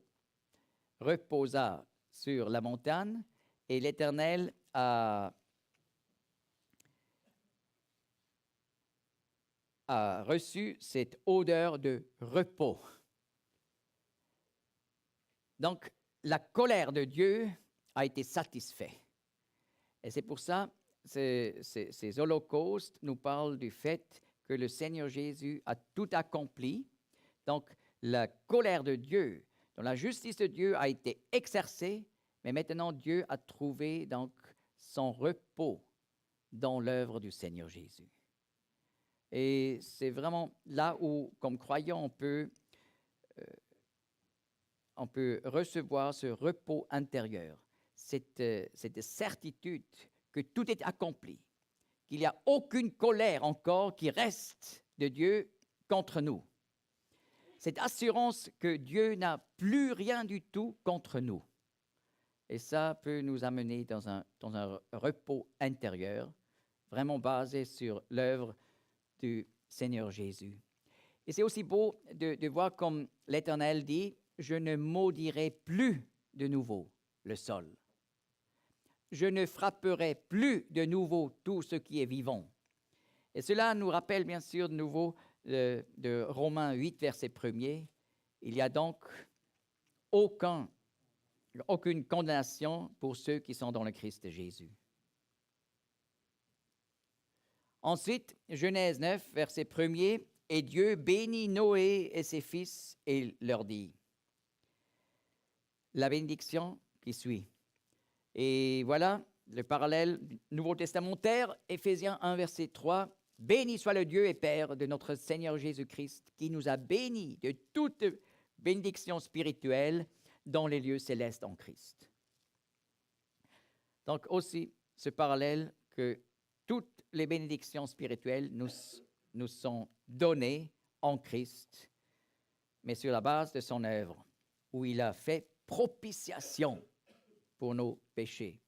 reposa sur la montagne et l'Éternel a reçu cette odeur de repos. Donc, la colère de Dieu a été satisfaite. Et c'est pour ça que ces holocaustes nous parlent du fait que le Seigneur Jésus a tout accompli. Donc, la colère de Dieu, dont la justice de Dieu a été exercée, mais maintenant Dieu a trouvé donc son repos dans l'œuvre du Seigneur Jésus. Et c'est vraiment là où, comme croyant, on peut recevoir ce repos intérieur, cette certitude que tout est accompli, qu'il n'y a aucune colère encore qui reste de Dieu contre nous. Cette assurance que Dieu n'a plus rien du tout contre nous. Et ça peut nous amener dans un repos intérieur, vraiment basé sur l'œuvre du Seigneur Jésus. Et c'est aussi beau de voir comme l'Éternel dit, « Je ne maudirai plus de nouveau le sol. Je ne frapperai plus de nouveau tout ce qui est vivant. » Et cela nous rappelle bien sûr de nouveau de Romains 8, verset 1er. Il n'y a donc aucune condamnation pour ceux qui sont dans le Christ Jésus. Ensuite, Genèse 9, verset 1er, « Et Dieu bénit Noé et ses fils et leur dit. » La bénédiction qui suit. Et voilà le parallèle Nouveau Testamentaire, Éphésiens 1, verset 3. « Béni soit le Dieu et Père de notre Seigneur Jésus-Christ, qui nous a bénis de toute bénédiction spirituelle dans les lieux célestes en Christ. Donc aussi, ce parallèle que toutes les bénédictions spirituelles nous sont données en Christ, mais sur la base de son œuvre, où il a fait propitiation pour nos péchés.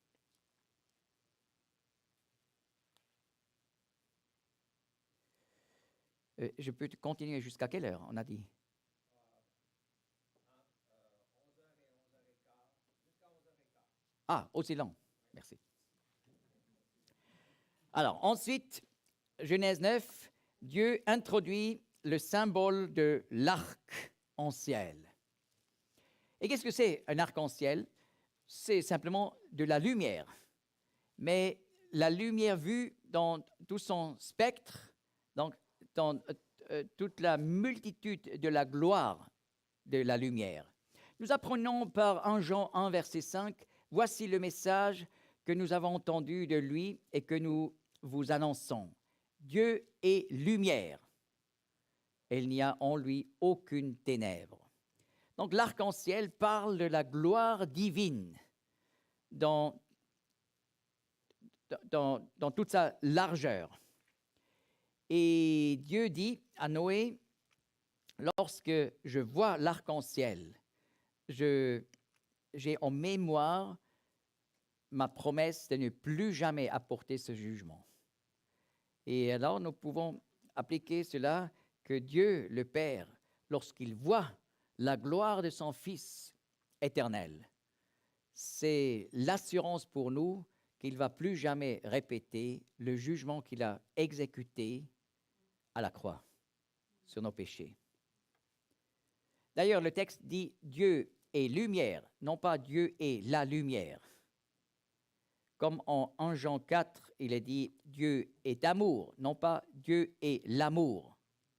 Je peux continuer jusqu'à quelle heure, on a dit? 11h et 11h15, jusqu'à 11h15. Ah, aussi long, merci. Alors, ensuite, Genèse 9, Dieu introduit le symbole de l'arc-en-ciel. Et qu'est-ce que c'est un arc-en-ciel? C'est simplement de la lumière. Mais la lumière vue dans tout son spectre, donc dans toute la multitude de la gloire de la lumière. Nous apprenons par 1 Jean 1, verset 5, « Voici le message que nous avons entendu de lui et que nous vous annonçons. Dieu est lumière, et il n'y a en lui aucune ténèbre. » Donc l'arc-en-ciel parle de la gloire divine dans toute sa largeur. Et Dieu dit à Noé, lorsque je vois l'arc-en-ciel, j'ai en mémoire ma promesse de ne plus jamais apporter ce jugement. Et alors nous pouvons appliquer cela que Dieu, le Père, lorsqu'il voit la gloire de son Fils éternel, c'est l'assurance pour nous qu'il ne va plus jamais répéter le jugement qu'il a exécuté à la croix sur nos péchés. D'ailleurs, le texte dit « Dieu est lumière », non pas « Dieu est la lumière ». Comme en 1 Jean 4, il est dit « Dieu est amour », non pas « Dieu est l'amour ».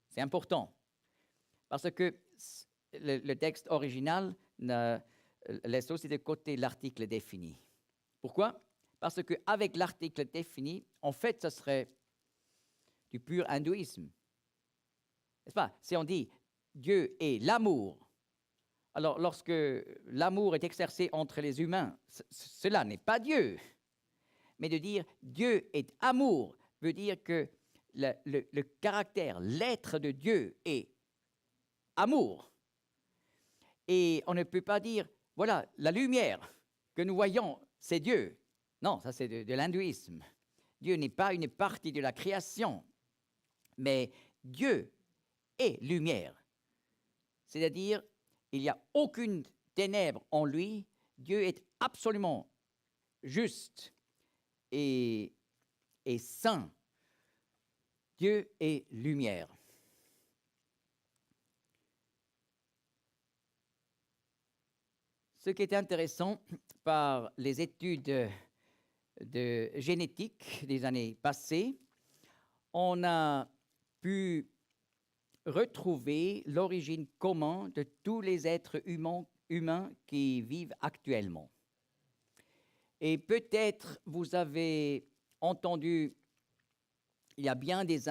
C'est important, parce que le texte original laisse aussi de côté l'article défini. Pourquoi? Parce qu'avec l'article défini, en fait, ce serait du pur hindouisme. N'est-ce pas? Si on dit « Dieu est l'amour », alors lorsque l'amour est exercé entre les humains, cela n'est pas Dieu. Mais de dire « Dieu est amour » veut dire que le caractère, l'être de Dieu est amour. Et on ne peut pas dire « voilà, la lumière que nous voyons, c'est Dieu ». Non, ça c'est de l'hindouisme. Dieu n'est pas une partie de la création, mais Dieu est lumière. C'est-à-dire, il n'y a aucune ténèbre en lui. Dieu est absolument juste et saint. Dieu est lumière. Ce qui est intéressant par les études de génétique des années passées, on a pu retrouver l'origine commune de tous les êtres humains qui vivent actuellement. Et peut-être vous avez entendu, il y a bien des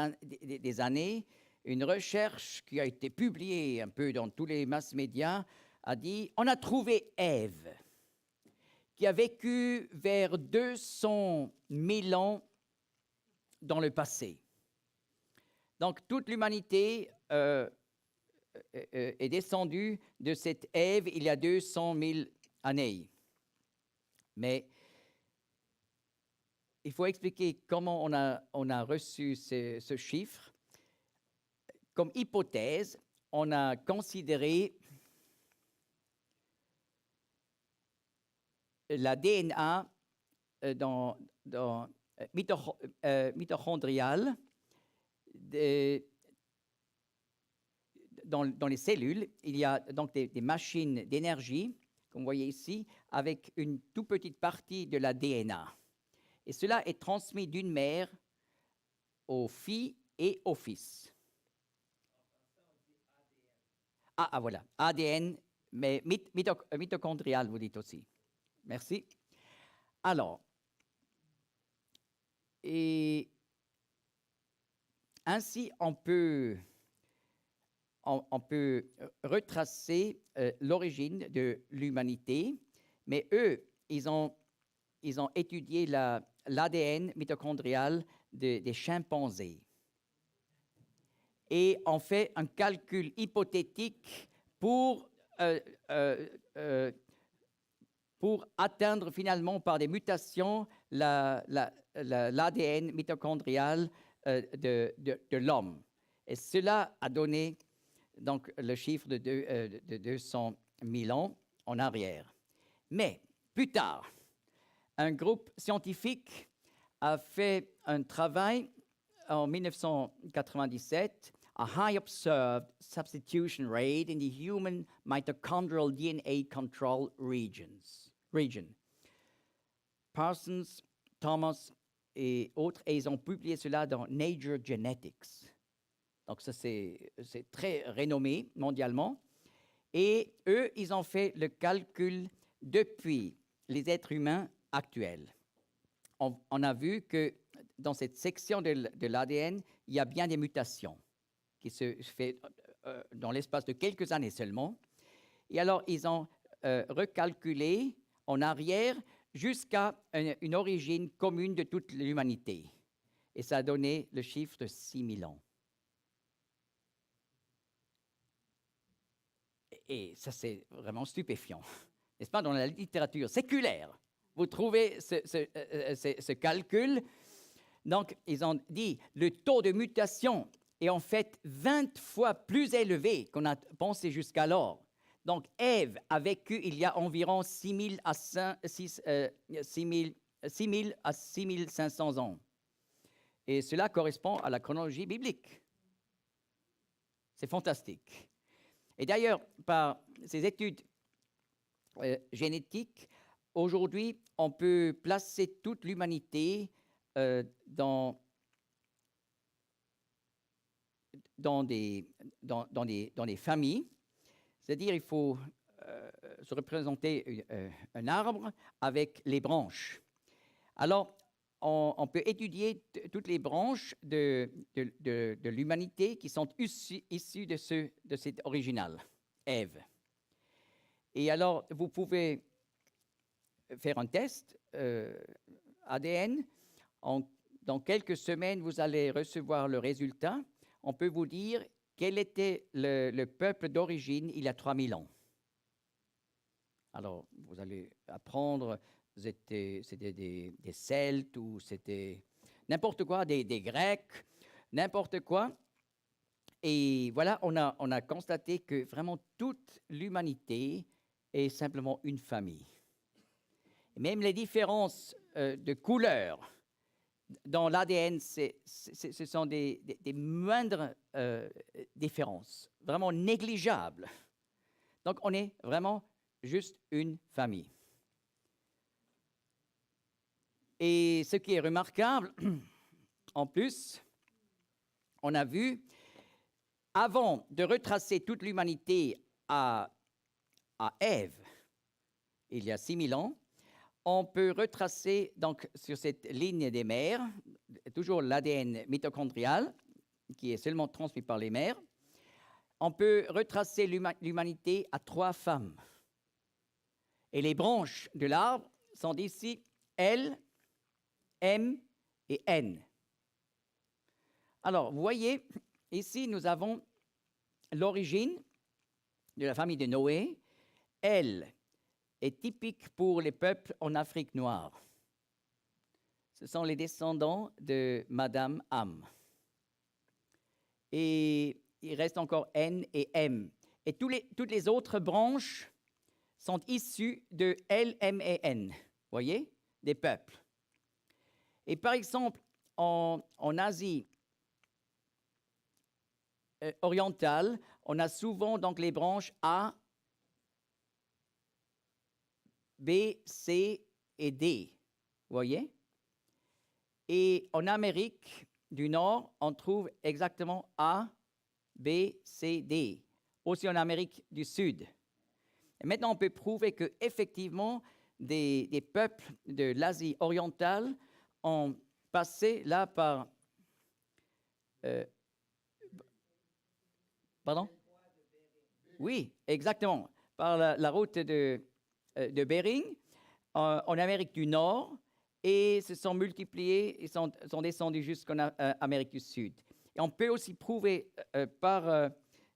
années, une recherche qui a été publiée un peu dans tous les mass médias, a dit, on a trouvé Ève, qui a vécu vers 200 000 ans dans le passé. Donc toute l'humanité est descendue de cette Ève il y a 200 000 années. Mais il faut expliquer comment on a reçu ce chiffre. Comme hypothèse, on a considéré la DNA mitochondriale dans les cellules. Il y a donc des machines d'énergie, comme vous voyez ici, avec une toute petite partie de la DNA. Et cela est transmis d'une mère aux filles et aux fils. Ah voilà, ADN, mais mitochondrial, vous dites aussi. Merci. Alors, et ainsi on peut on peut retracer l'origine de l'humanité, mais eux, ils ont étudié l'ADN mitochondrial des chimpanzés. Et on fait un calcul hypothétique pour atteindre finalement par des mutations l'ADN mitochondrial de l'homme. Et cela a donné donc le chiffre de 200 000 ans en arrière. Mais plus tard, un groupe scientifique a fait un travail en 1997, a high observed substitution rate in the human mitochondrial DNA control region. Parsons, Thomas et autres, et ils ont publié cela dans Nature Genetics. Donc ça, c'est très renommé mondialement. Et eux, ils ont fait le calcul depuis les êtres humains actuels. On a vu que dans cette section de l'ADN, il y a bien des mutations qui se font dans l'espace de quelques années seulement. Et alors, ils ont recalculé en arrière jusqu'à une origine commune de toute l'humanité. Et ça a donné le chiffre de 6 000 ans. Et ça, c'est vraiment stupéfiant, n'est-ce pas? Dans la littérature séculaire, vous trouvez ce calcul. Donc, ils ont dit le taux de mutation est en fait 20 fois plus élevé qu'on a pensé jusqu'alors. Donc, Ève a vécu il y a environ 6 000 à 6 500 ans. Et cela correspond à la chronologie biblique. C'est fantastique. Et d'ailleurs, par ces études génétiques, aujourd'hui, on peut placer toute l'humanité dans des familles. C'est-à-dire, il faut se représenter un arbre avec les branches. Alors, on peut étudier toutes les branches de l'humanité qui sont issues de cet original, Ève. Et alors, vous pouvez faire un test ADN. Dans quelques semaines, vous allez recevoir le résultat. On peut vous dire quel était le peuple d'origine il y a 3000 ans. Alors, vous allez apprendre, c'était des Celtes ou c'était n'importe quoi, des Grecs, n'importe quoi. Et voilà, on a constaté que vraiment toute l'humanité est simplement une famille. Et même les différences de couleurs dans l'ADN, ce sont des moindres différences, vraiment négligeables. Donc, on est vraiment juste une famille. Et ce qui est remarquable, en plus, on a vu, avant de retracer toute l'humanité à Ève, il y a 6000 ans, on peut retracer donc sur cette ligne des mères, toujours l'ADN mitochondrial, qui est seulement transmis par les mères. On peut retracer l'humanité à 3 femmes. Et les branches de l'arbre sont ici L, M et N. Alors, vous voyez, ici, nous avons l'origine de la famille de Noé. L est typique pour les peuples en Afrique noire. Ce sont les descendants de Madame Ham. Et il reste encore N et M. Et toutes les autres branches sont issues de L, M et N. Vous voyez? Des peuples. Et par exemple, en Asie orientale, on a souvent donc les branches A, B, C et D. Vous voyez? Et en Amérique du Nord, on trouve exactement A, B, C, D. Aussi en Amérique du Sud. Et maintenant, on peut prouver qu'effectivement, des peuples de l'Asie orientale ont passé là par... pardon? Oui, exactement. Par la route de Bering, en Amérique du Nord, et se sont multipliés et sont descendus jusqu'en Amérique du Sud. Et on peut aussi prouver par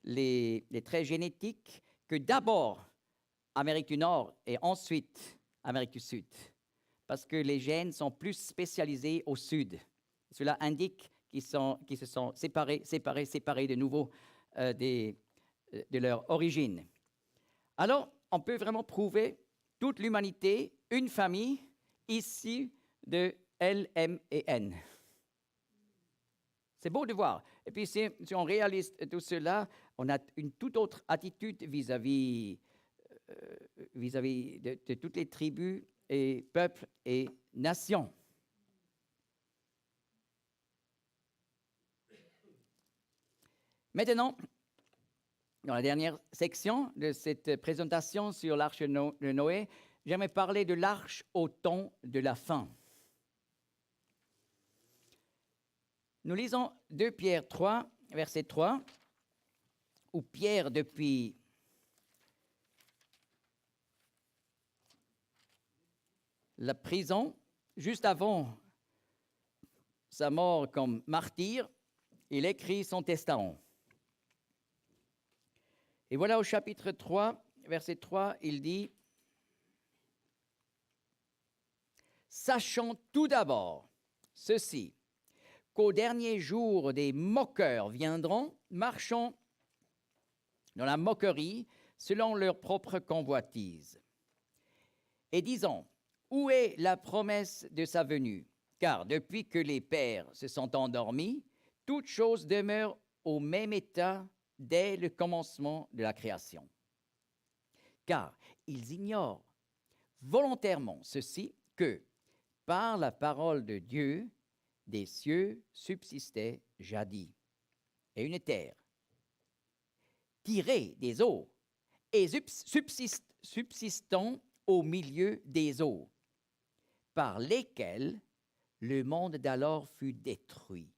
les traits génétiques que d'abord Amérique du Nord et ensuite Amérique du Sud, parce que les gènes sont plus spécialisés au Sud. Cela indique qu'ils se sont séparés de nouveau de leur origine. Alors, on peut vraiment prouver toute l'humanité, une famille issue de L, M et N. C'est beau de voir. Et puis, si on réalise tout cela, on a une toute autre attitude vis-à-vis de toutes les tribus et peuples et nations. Maintenant, dans la dernière section de cette présentation sur l'arche de Noé, j'aimerais parler de l'arche au temps de la fin. Nous lisons 2 Pierre 3, verset 3, où Pierre, depuis la prison, juste avant sa mort comme martyr, il écrit son testament. Et voilà au chapitre 3, verset 3, il dit « Sachant tout d'abord ceci, qu'au dernier jour des moqueurs viendront, marchant dans la moquerie selon leur propre convoitise, et disant, où est la promesse de sa venue? Car depuis que les pères se sont endormis, toute chose demeure au même état dès le commencement de la création. Car ils ignorent volontairement ceci, que par la parole de Dieu, des cieux subsistaient jadis, et une terre tirée des eaux, et subsistant au milieu des eaux, par lesquelles le monde d'alors fut détruit,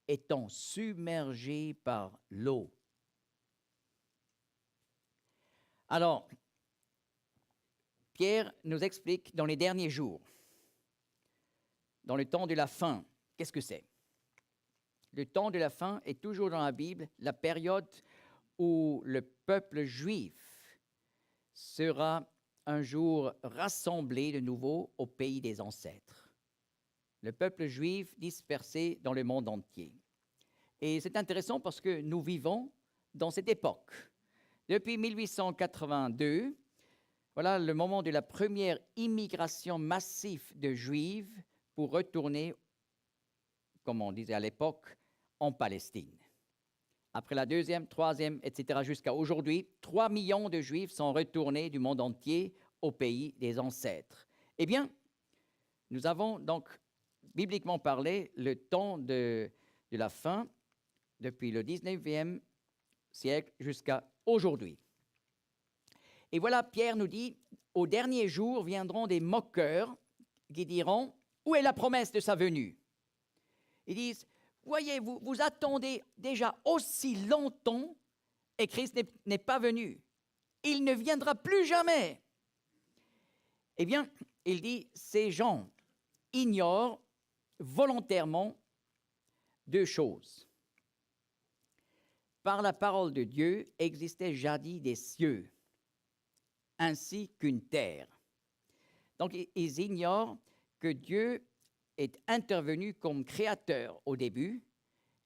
étant submergé par l'eau. Alors, Pierre nous explique dans les derniers jours, dans le temps de la fin, qu'est-ce que c'est? Le temps de la fin est toujours dans la Bible la période où le peuple juif sera un jour rassemblé de nouveau au pays des ancêtres. Le peuple juif dispersé dans le monde entier. Et c'est intéressant parce que nous vivons dans cette époque. Depuis 1882, voilà le moment de la première immigration massive de Juifs pour retourner, comme on disait à l'époque, en Palestine. Après la deuxième, troisième, etc., jusqu'à aujourd'hui, 3 millions de Juifs sont retournés du monde entier au pays des ancêtres. Eh bien, nous avons donc, bibliquement parlé, le temps de la fin, depuis le 19e siècle jusqu'à aujourd'hui. Et voilà, Pierre nous dit, au dernier jour viendront des moqueurs qui diront, où est la promesse de sa venue? Ils disent, voyez, vous attendez déjà aussi longtemps et Christ n'est pas venu. Il ne viendra plus jamais. Eh bien, il dit, ces gens ignorent volontairement 2 choses. Par la parole de Dieu existait jadis des cieux, ainsi qu'une terre. Donc, ils ignorent que Dieu est intervenu comme créateur au début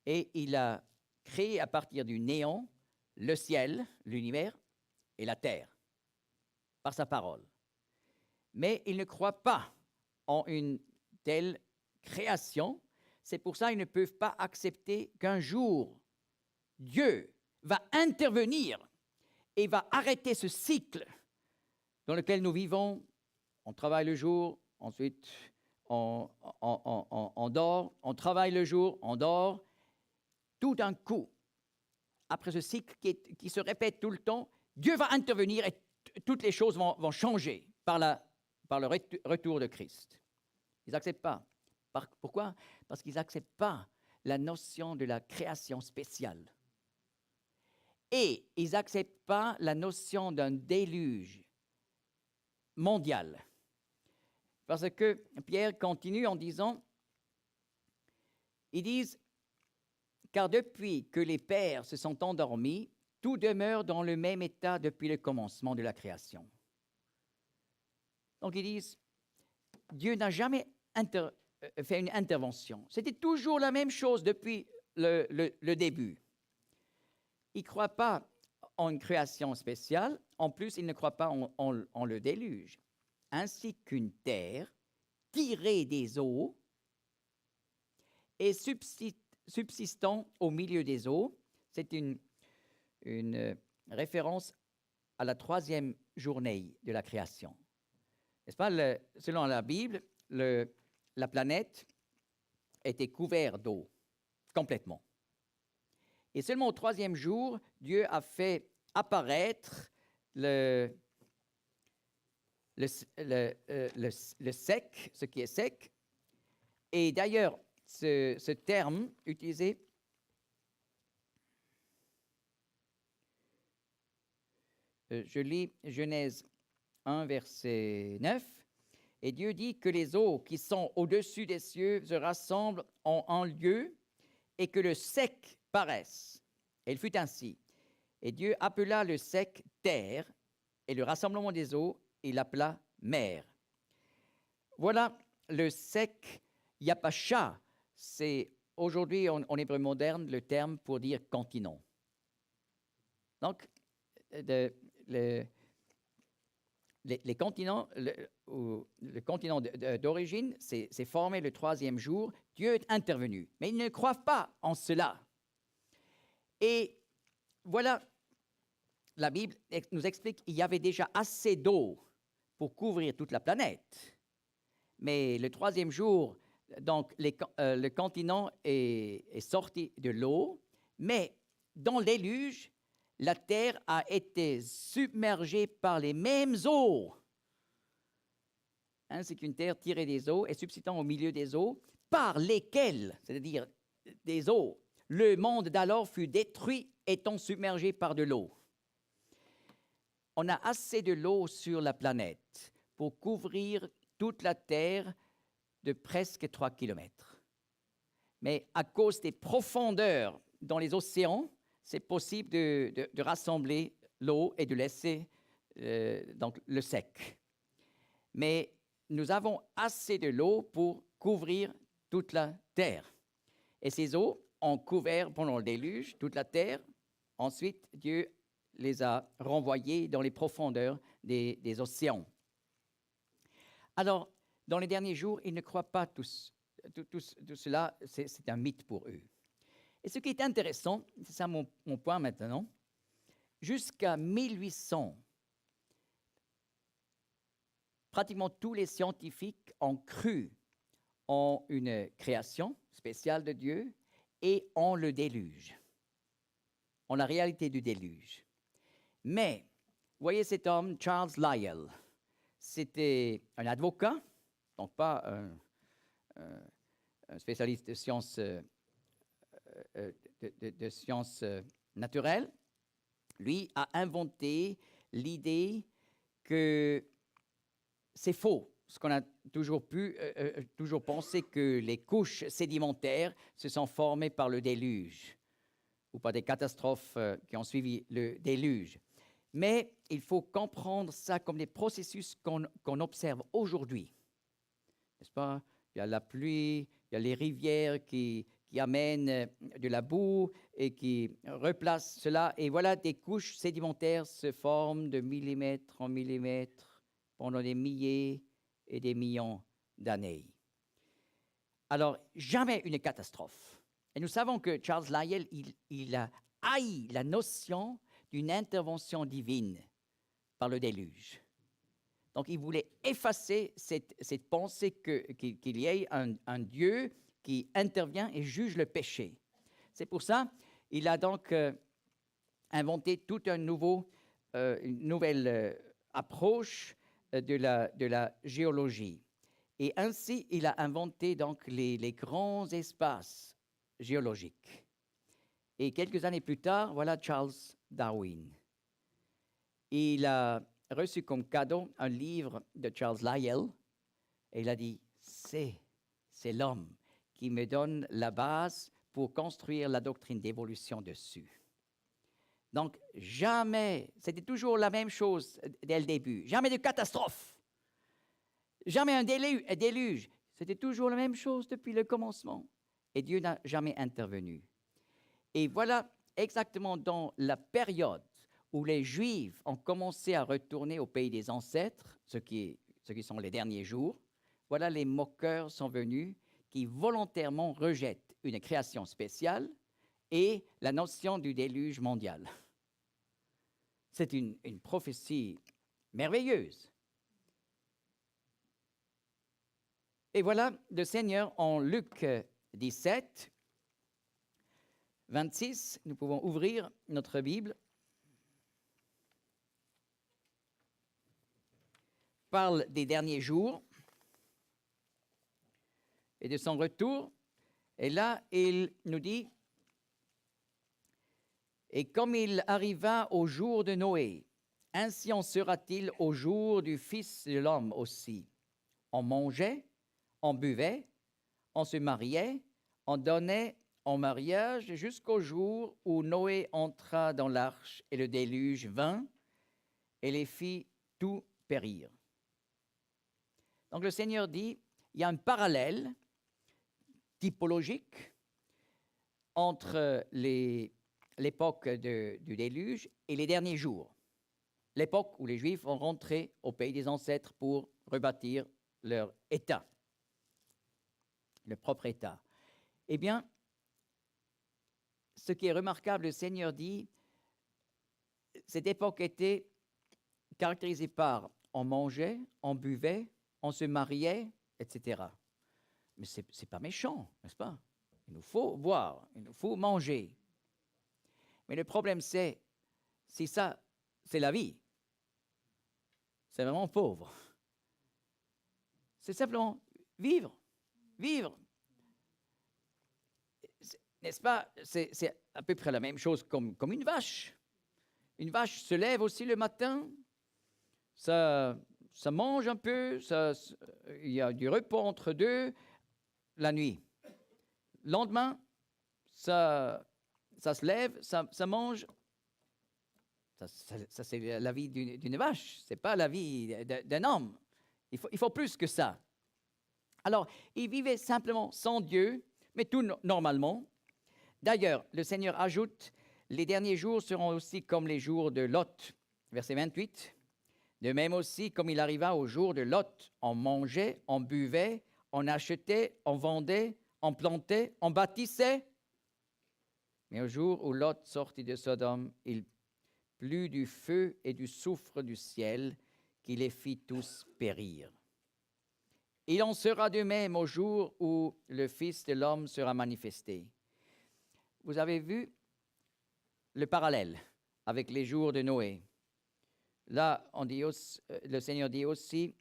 et il a créé à partir du néant le ciel, l'univers et la terre, par sa parole. Mais ils ne croient pas en une telle création. C'est pour ça qu'ils ne peuvent pas accepter qu'un jour, Dieu va intervenir et va arrêter ce cycle dans lequel nous vivons. On travaille le jour, ensuite on dort, on travaille le jour, on dort. Tout d'un coup, après ce cycle qui se répète tout le temps, Dieu va intervenir et toutes les choses vont changer par le retour de Christ. Ils n'acceptent pas. Pourquoi? Parce qu'ils n'acceptent pas la notion de la création spéciale. Et ils n'acceptent pas la notion d'un déluge mondial. Parce que Pierre continue en disant, ils disent, car depuis que les pères se sont endormis, tout demeure dans le même état depuis le commencement de la création. Donc ils disent, Dieu n'a jamais fait une intervention. C'était toujours la même chose depuis le début. Ils ne croient pas en une création spéciale. En plus, ils ne croient pas en le déluge. Ainsi qu'une terre tirée des eaux et subsistant au milieu des eaux. C'est une référence à la 3e journée de la création. N'est-ce pas? Selon la Bible, la planète était couverte d'eau, complètement. Et seulement au 3e jour, Dieu a fait apparaître le sec, ce qui est sec. Et d'ailleurs, ce terme utilisé je lis Genèse 1, verset 9. Et Dieu dit que les eaux qui sont au-dessus des cieux se rassemblent en un lieu et que le sec paraisse. Et il fut ainsi. Et Dieu appela le sec terre et le rassemblement des eaux, il l'appela mer. Voilà le sec Yapasha. C'est aujourd'hui en hébreu moderne le terme pour dire continent. Donc, les continents, le continent d'origine, c'est formé le 3e jour. Dieu est intervenu, mais ils ne croient pas en cela. Et voilà, la Bible nous explique qu'il y avait déjà assez d'eau pour couvrir toute la planète. Mais le 3e jour, donc le continent est sorti de l'eau, mais dans le déluge, la terre a été submergée par les mêmes eaux. C'est qu'une terre tirée des eaux et subsistant au milieu des eaux, par lesquelles, c'est-à-dire des eaux, le monde d'alors fut détruit, étant submergé par de l'eau. On a assez de l'eau sur la planète pour couvrir toute la terre de presque 3 kilomètres. Mais à cause des profondeurs dans les océans, c'est possible de rassembler l'eau et de laisser donc le sec. Mais nous avons assez de l'eau pour couvrir toute la terre. Et ces eaux ont couvert pendant le déluge toute la terre. Ensuite, Dieu les a renvoyées dans les profondeurs des océans. Alors, dans les derniers jours, ils ne croient pas tous. Tout cela, c'est un mythe pour eux. Et ce qui est intéressant, c'est ça mon point maintenant, jusqu'à 1800, pratiquement tous les scientifiques ont cru en une création spéciale de Dieu et en le déluge, en la réalité du déluge. Mais, voyez cet homme, Charles Lyell, c'était un avocat, donc pas un spécialiste de sciences de sciences naturelles. Lui a inventé l'idée que c'est faux, ce qu'on a toujours pensé, que les couches sédimentaires se sont formées par le déluge ou par des catastrophes qui ont suivi le déluge. Mais il faut comprendre ça comme des processus qu'on observe aujourd'hui. N'est-ce pas? Il y a la pluie, il y a les rivières qui amènent de la boue et qui replacent cela. Et voilà, des couches sédimentaires se forment de millimètre en millimètre pendant des milliers et des millions d'années. Alors, jamais une catastrophe. Et nous savons que Charles Lyell, il a haï la notion d'une intervention divine par le déluge. Donc, il voulait effacer cette pensée qu'il y ait un Dieu qui intervient et juge le péché. C'est pour ça qu'il a donc inventé toute une nouvelle approche de la géologie. Et ainsi, il a inventé donc les grands espaces géologiques. Et quelques années plus tard, voilà Charles Darwin. Il a reçu comme cadeau un livre de Charles Lyell et il a dit, c'est l'homme qui me donne la base pour construire la doctrine d'évolution dessus. Donc, jamais, c'était toujours la même chose dès le début, jamais de catastrophe, jamais un déluge, c'était toujours la même chose depuis le commencement. Et Dieu n'a jamais intervenu. Et voilà exactement dans la période où les Juifs ont commencé à retourner au pays des ancêtres, ce qui sont les derniers jours, voilà les moqueurs sont venus qui volontairement rejettent une création spéciale et la notion du déluge mondial. C'est une prophétie merveilleuse. Et voilà le Seigneur en Luc 17, 26, nous pouvons ouvrir notre Bible, parle des derniers jours et de son retour. Et là, il nous dit, « Et comme il arriva au jour de Noé, ainsi en sera-t-il au jour du Fils de l'homme aussi. On mangeait, on buvait, on se mariait, on donnait en mariage jusqu'au jour où Noé entra dans l'arche et le déluge vint et les fit tout périr. » Donc le Seigneur dit, il y a un parallèle typologique entre l'époque du déluge et les derniers jours, l'époque où les Juifs vont rentrer au pays des ancêtres pour rebâtir leur État, leur propre État. Eh bien, ce qui est remarquable, le Seigneur dit, cette époque était caractérisée par on mangeait, on buvait, on se mariait, etc. Mais ce n'est pas méchant, n'est-ce pas? Il nous faut boire, il nous faut manger. Mais le problème, c'est, si ça, c'est la vie, c'est vraiment pauvre. C'est simplement vivre. N'est-ce pas? C'est à peu près la même chose comme une vache. Une vache se lève aussi le matin, ça mange un peu, il y a du repos entre deux, la nuit. Le lendemain, ça se lève, ça mange. Ça c'est la vie d'une vache, ce n'est pas la vie d'un homme. Il faut plus que ça. Alors, ils vivaient simplement sans Dieu, mais tout normalement. D'ailleurs, le Seigneur ajoute, les derniers jours seront aussi comme les jours de Lot, verset 28. De même aussi, comme il arriva au jour de Lot, on mangeait, on buvait, on achetait, on vendait, on plantait, on bâtissait. Mais au jour où Lot sortit de Sodome, il plut du feu et du soufre du ciel qui les fit tous périr. Il en sera de même au jour où le Fils de l'homme sera manifesté. Vous avez vu le parallèle avec les jours de Noé. Là, le Seigneur dit aussi,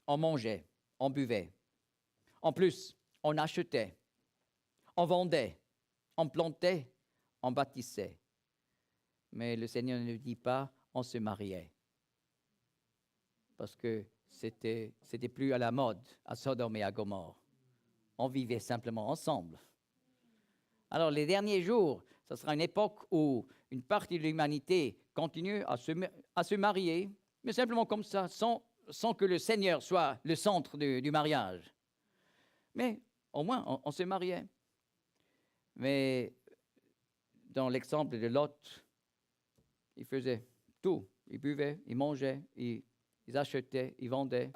on mangeait, on buvait. En plus, on achetait, on vendait, on plantait, on bâtissait. Mais le Seigneur ne dit pas, on se mariait. Parce que c'était plus à la mode à Sodome et à Gomorrhe. On vivait simplement ensemble. Alors, les derniers jours, ce sera une époque où une partie de l'humanité continue à se marier, mais simplement comme ça, sans que le Seigneur soit le centre du mariage. Mais au moins, on se mariait. Mais dans l'exemple de Lot, il faisait tout. Il buvait, il mangeait, ils achetaient, ils vendaient,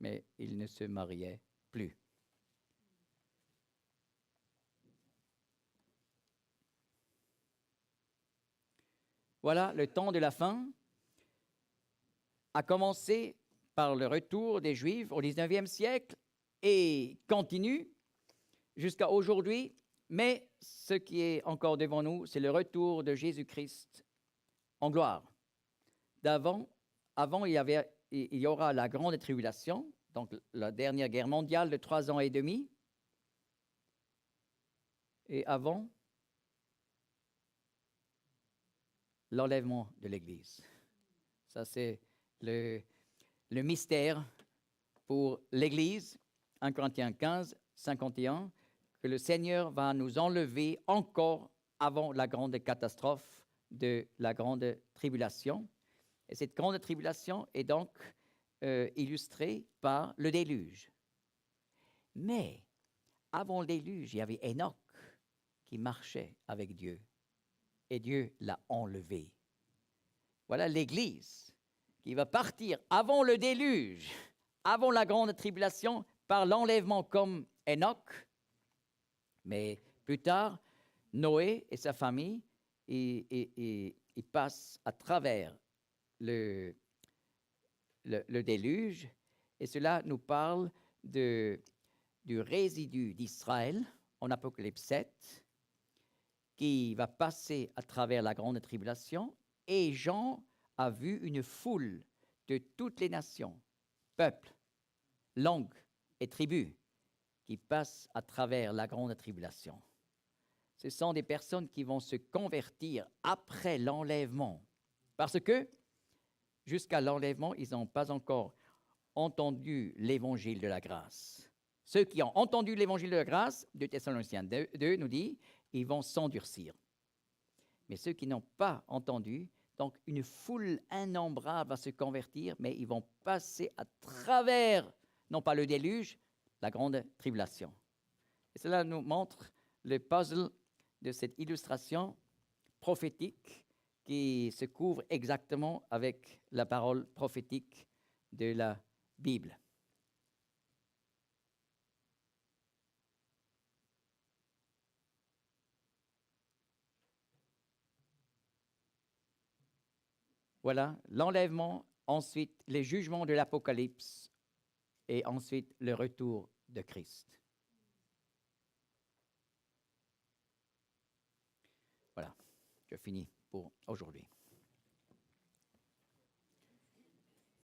mais ils ne se mariaient plus. Voilà, le temps de la fin a commencé par le retour des Juifs au XIXe siècle et continue jusqu'à aujourd'hui. Mais ce qui est encore devant nous, c'est le retour de Jésus-Christ en gloire. Avant, il y aura la grande tribulation, donc la dernière guerre mondiale de 3 ans et demi. Et avant, l'enlèvement de l'Église. Ça, c'est le mystère pour l'Église, 1 Corinthiens 15, 51, que le Seigneur va nous enlever encore avant la grande catastrophe de la grande tribulation. Et cette grande tribulation est donc illustrée par le déluge. Mais avant le déluge, il y avait Enoch qui marchait avec Dieu. Et Dieu l'a enlevé. Voilà l'Église qui va partir avant le déluge, avant la grande tribulation, par l'enlèvement comme Enoch. Mais plus tard, Noé et sa famille, ils passent à travers le déluge. Et cela nous parle du résidu d'Israël en Apocalypse 7, qui va passer à travers la grande tribulation. Et Jean a vu une foule de toutes les nations, peuples, langues et tribus qui passent à travers la grande tribulation. Ce sont des personnes qui vont se convertir après l'enlèvement. Parce que jusqu'à l'enlèvement, ils n'ont pas encore entendu l'évangile de la grâce. Ceux qui ont entendu l'évangile de la grâce, 2 Thessaloniciens 2 nous dit, ils vont s'endurcir. Mais ceux qui n'ont pas entendu, donc une foule innombrable va se convertir, mais ils vont passer à travers, non pas le déluge, la grande tribulation. Et cela nous montre le puzzle de cette illustration prophétique qui se couvre exactement avec la parole prophétique de la Bible. Voilà, l'enlèvement, ensuite les jugements de l'Apocalypse et ensuite le retour de Christ. Voilà, je finis pour aujourd'hui.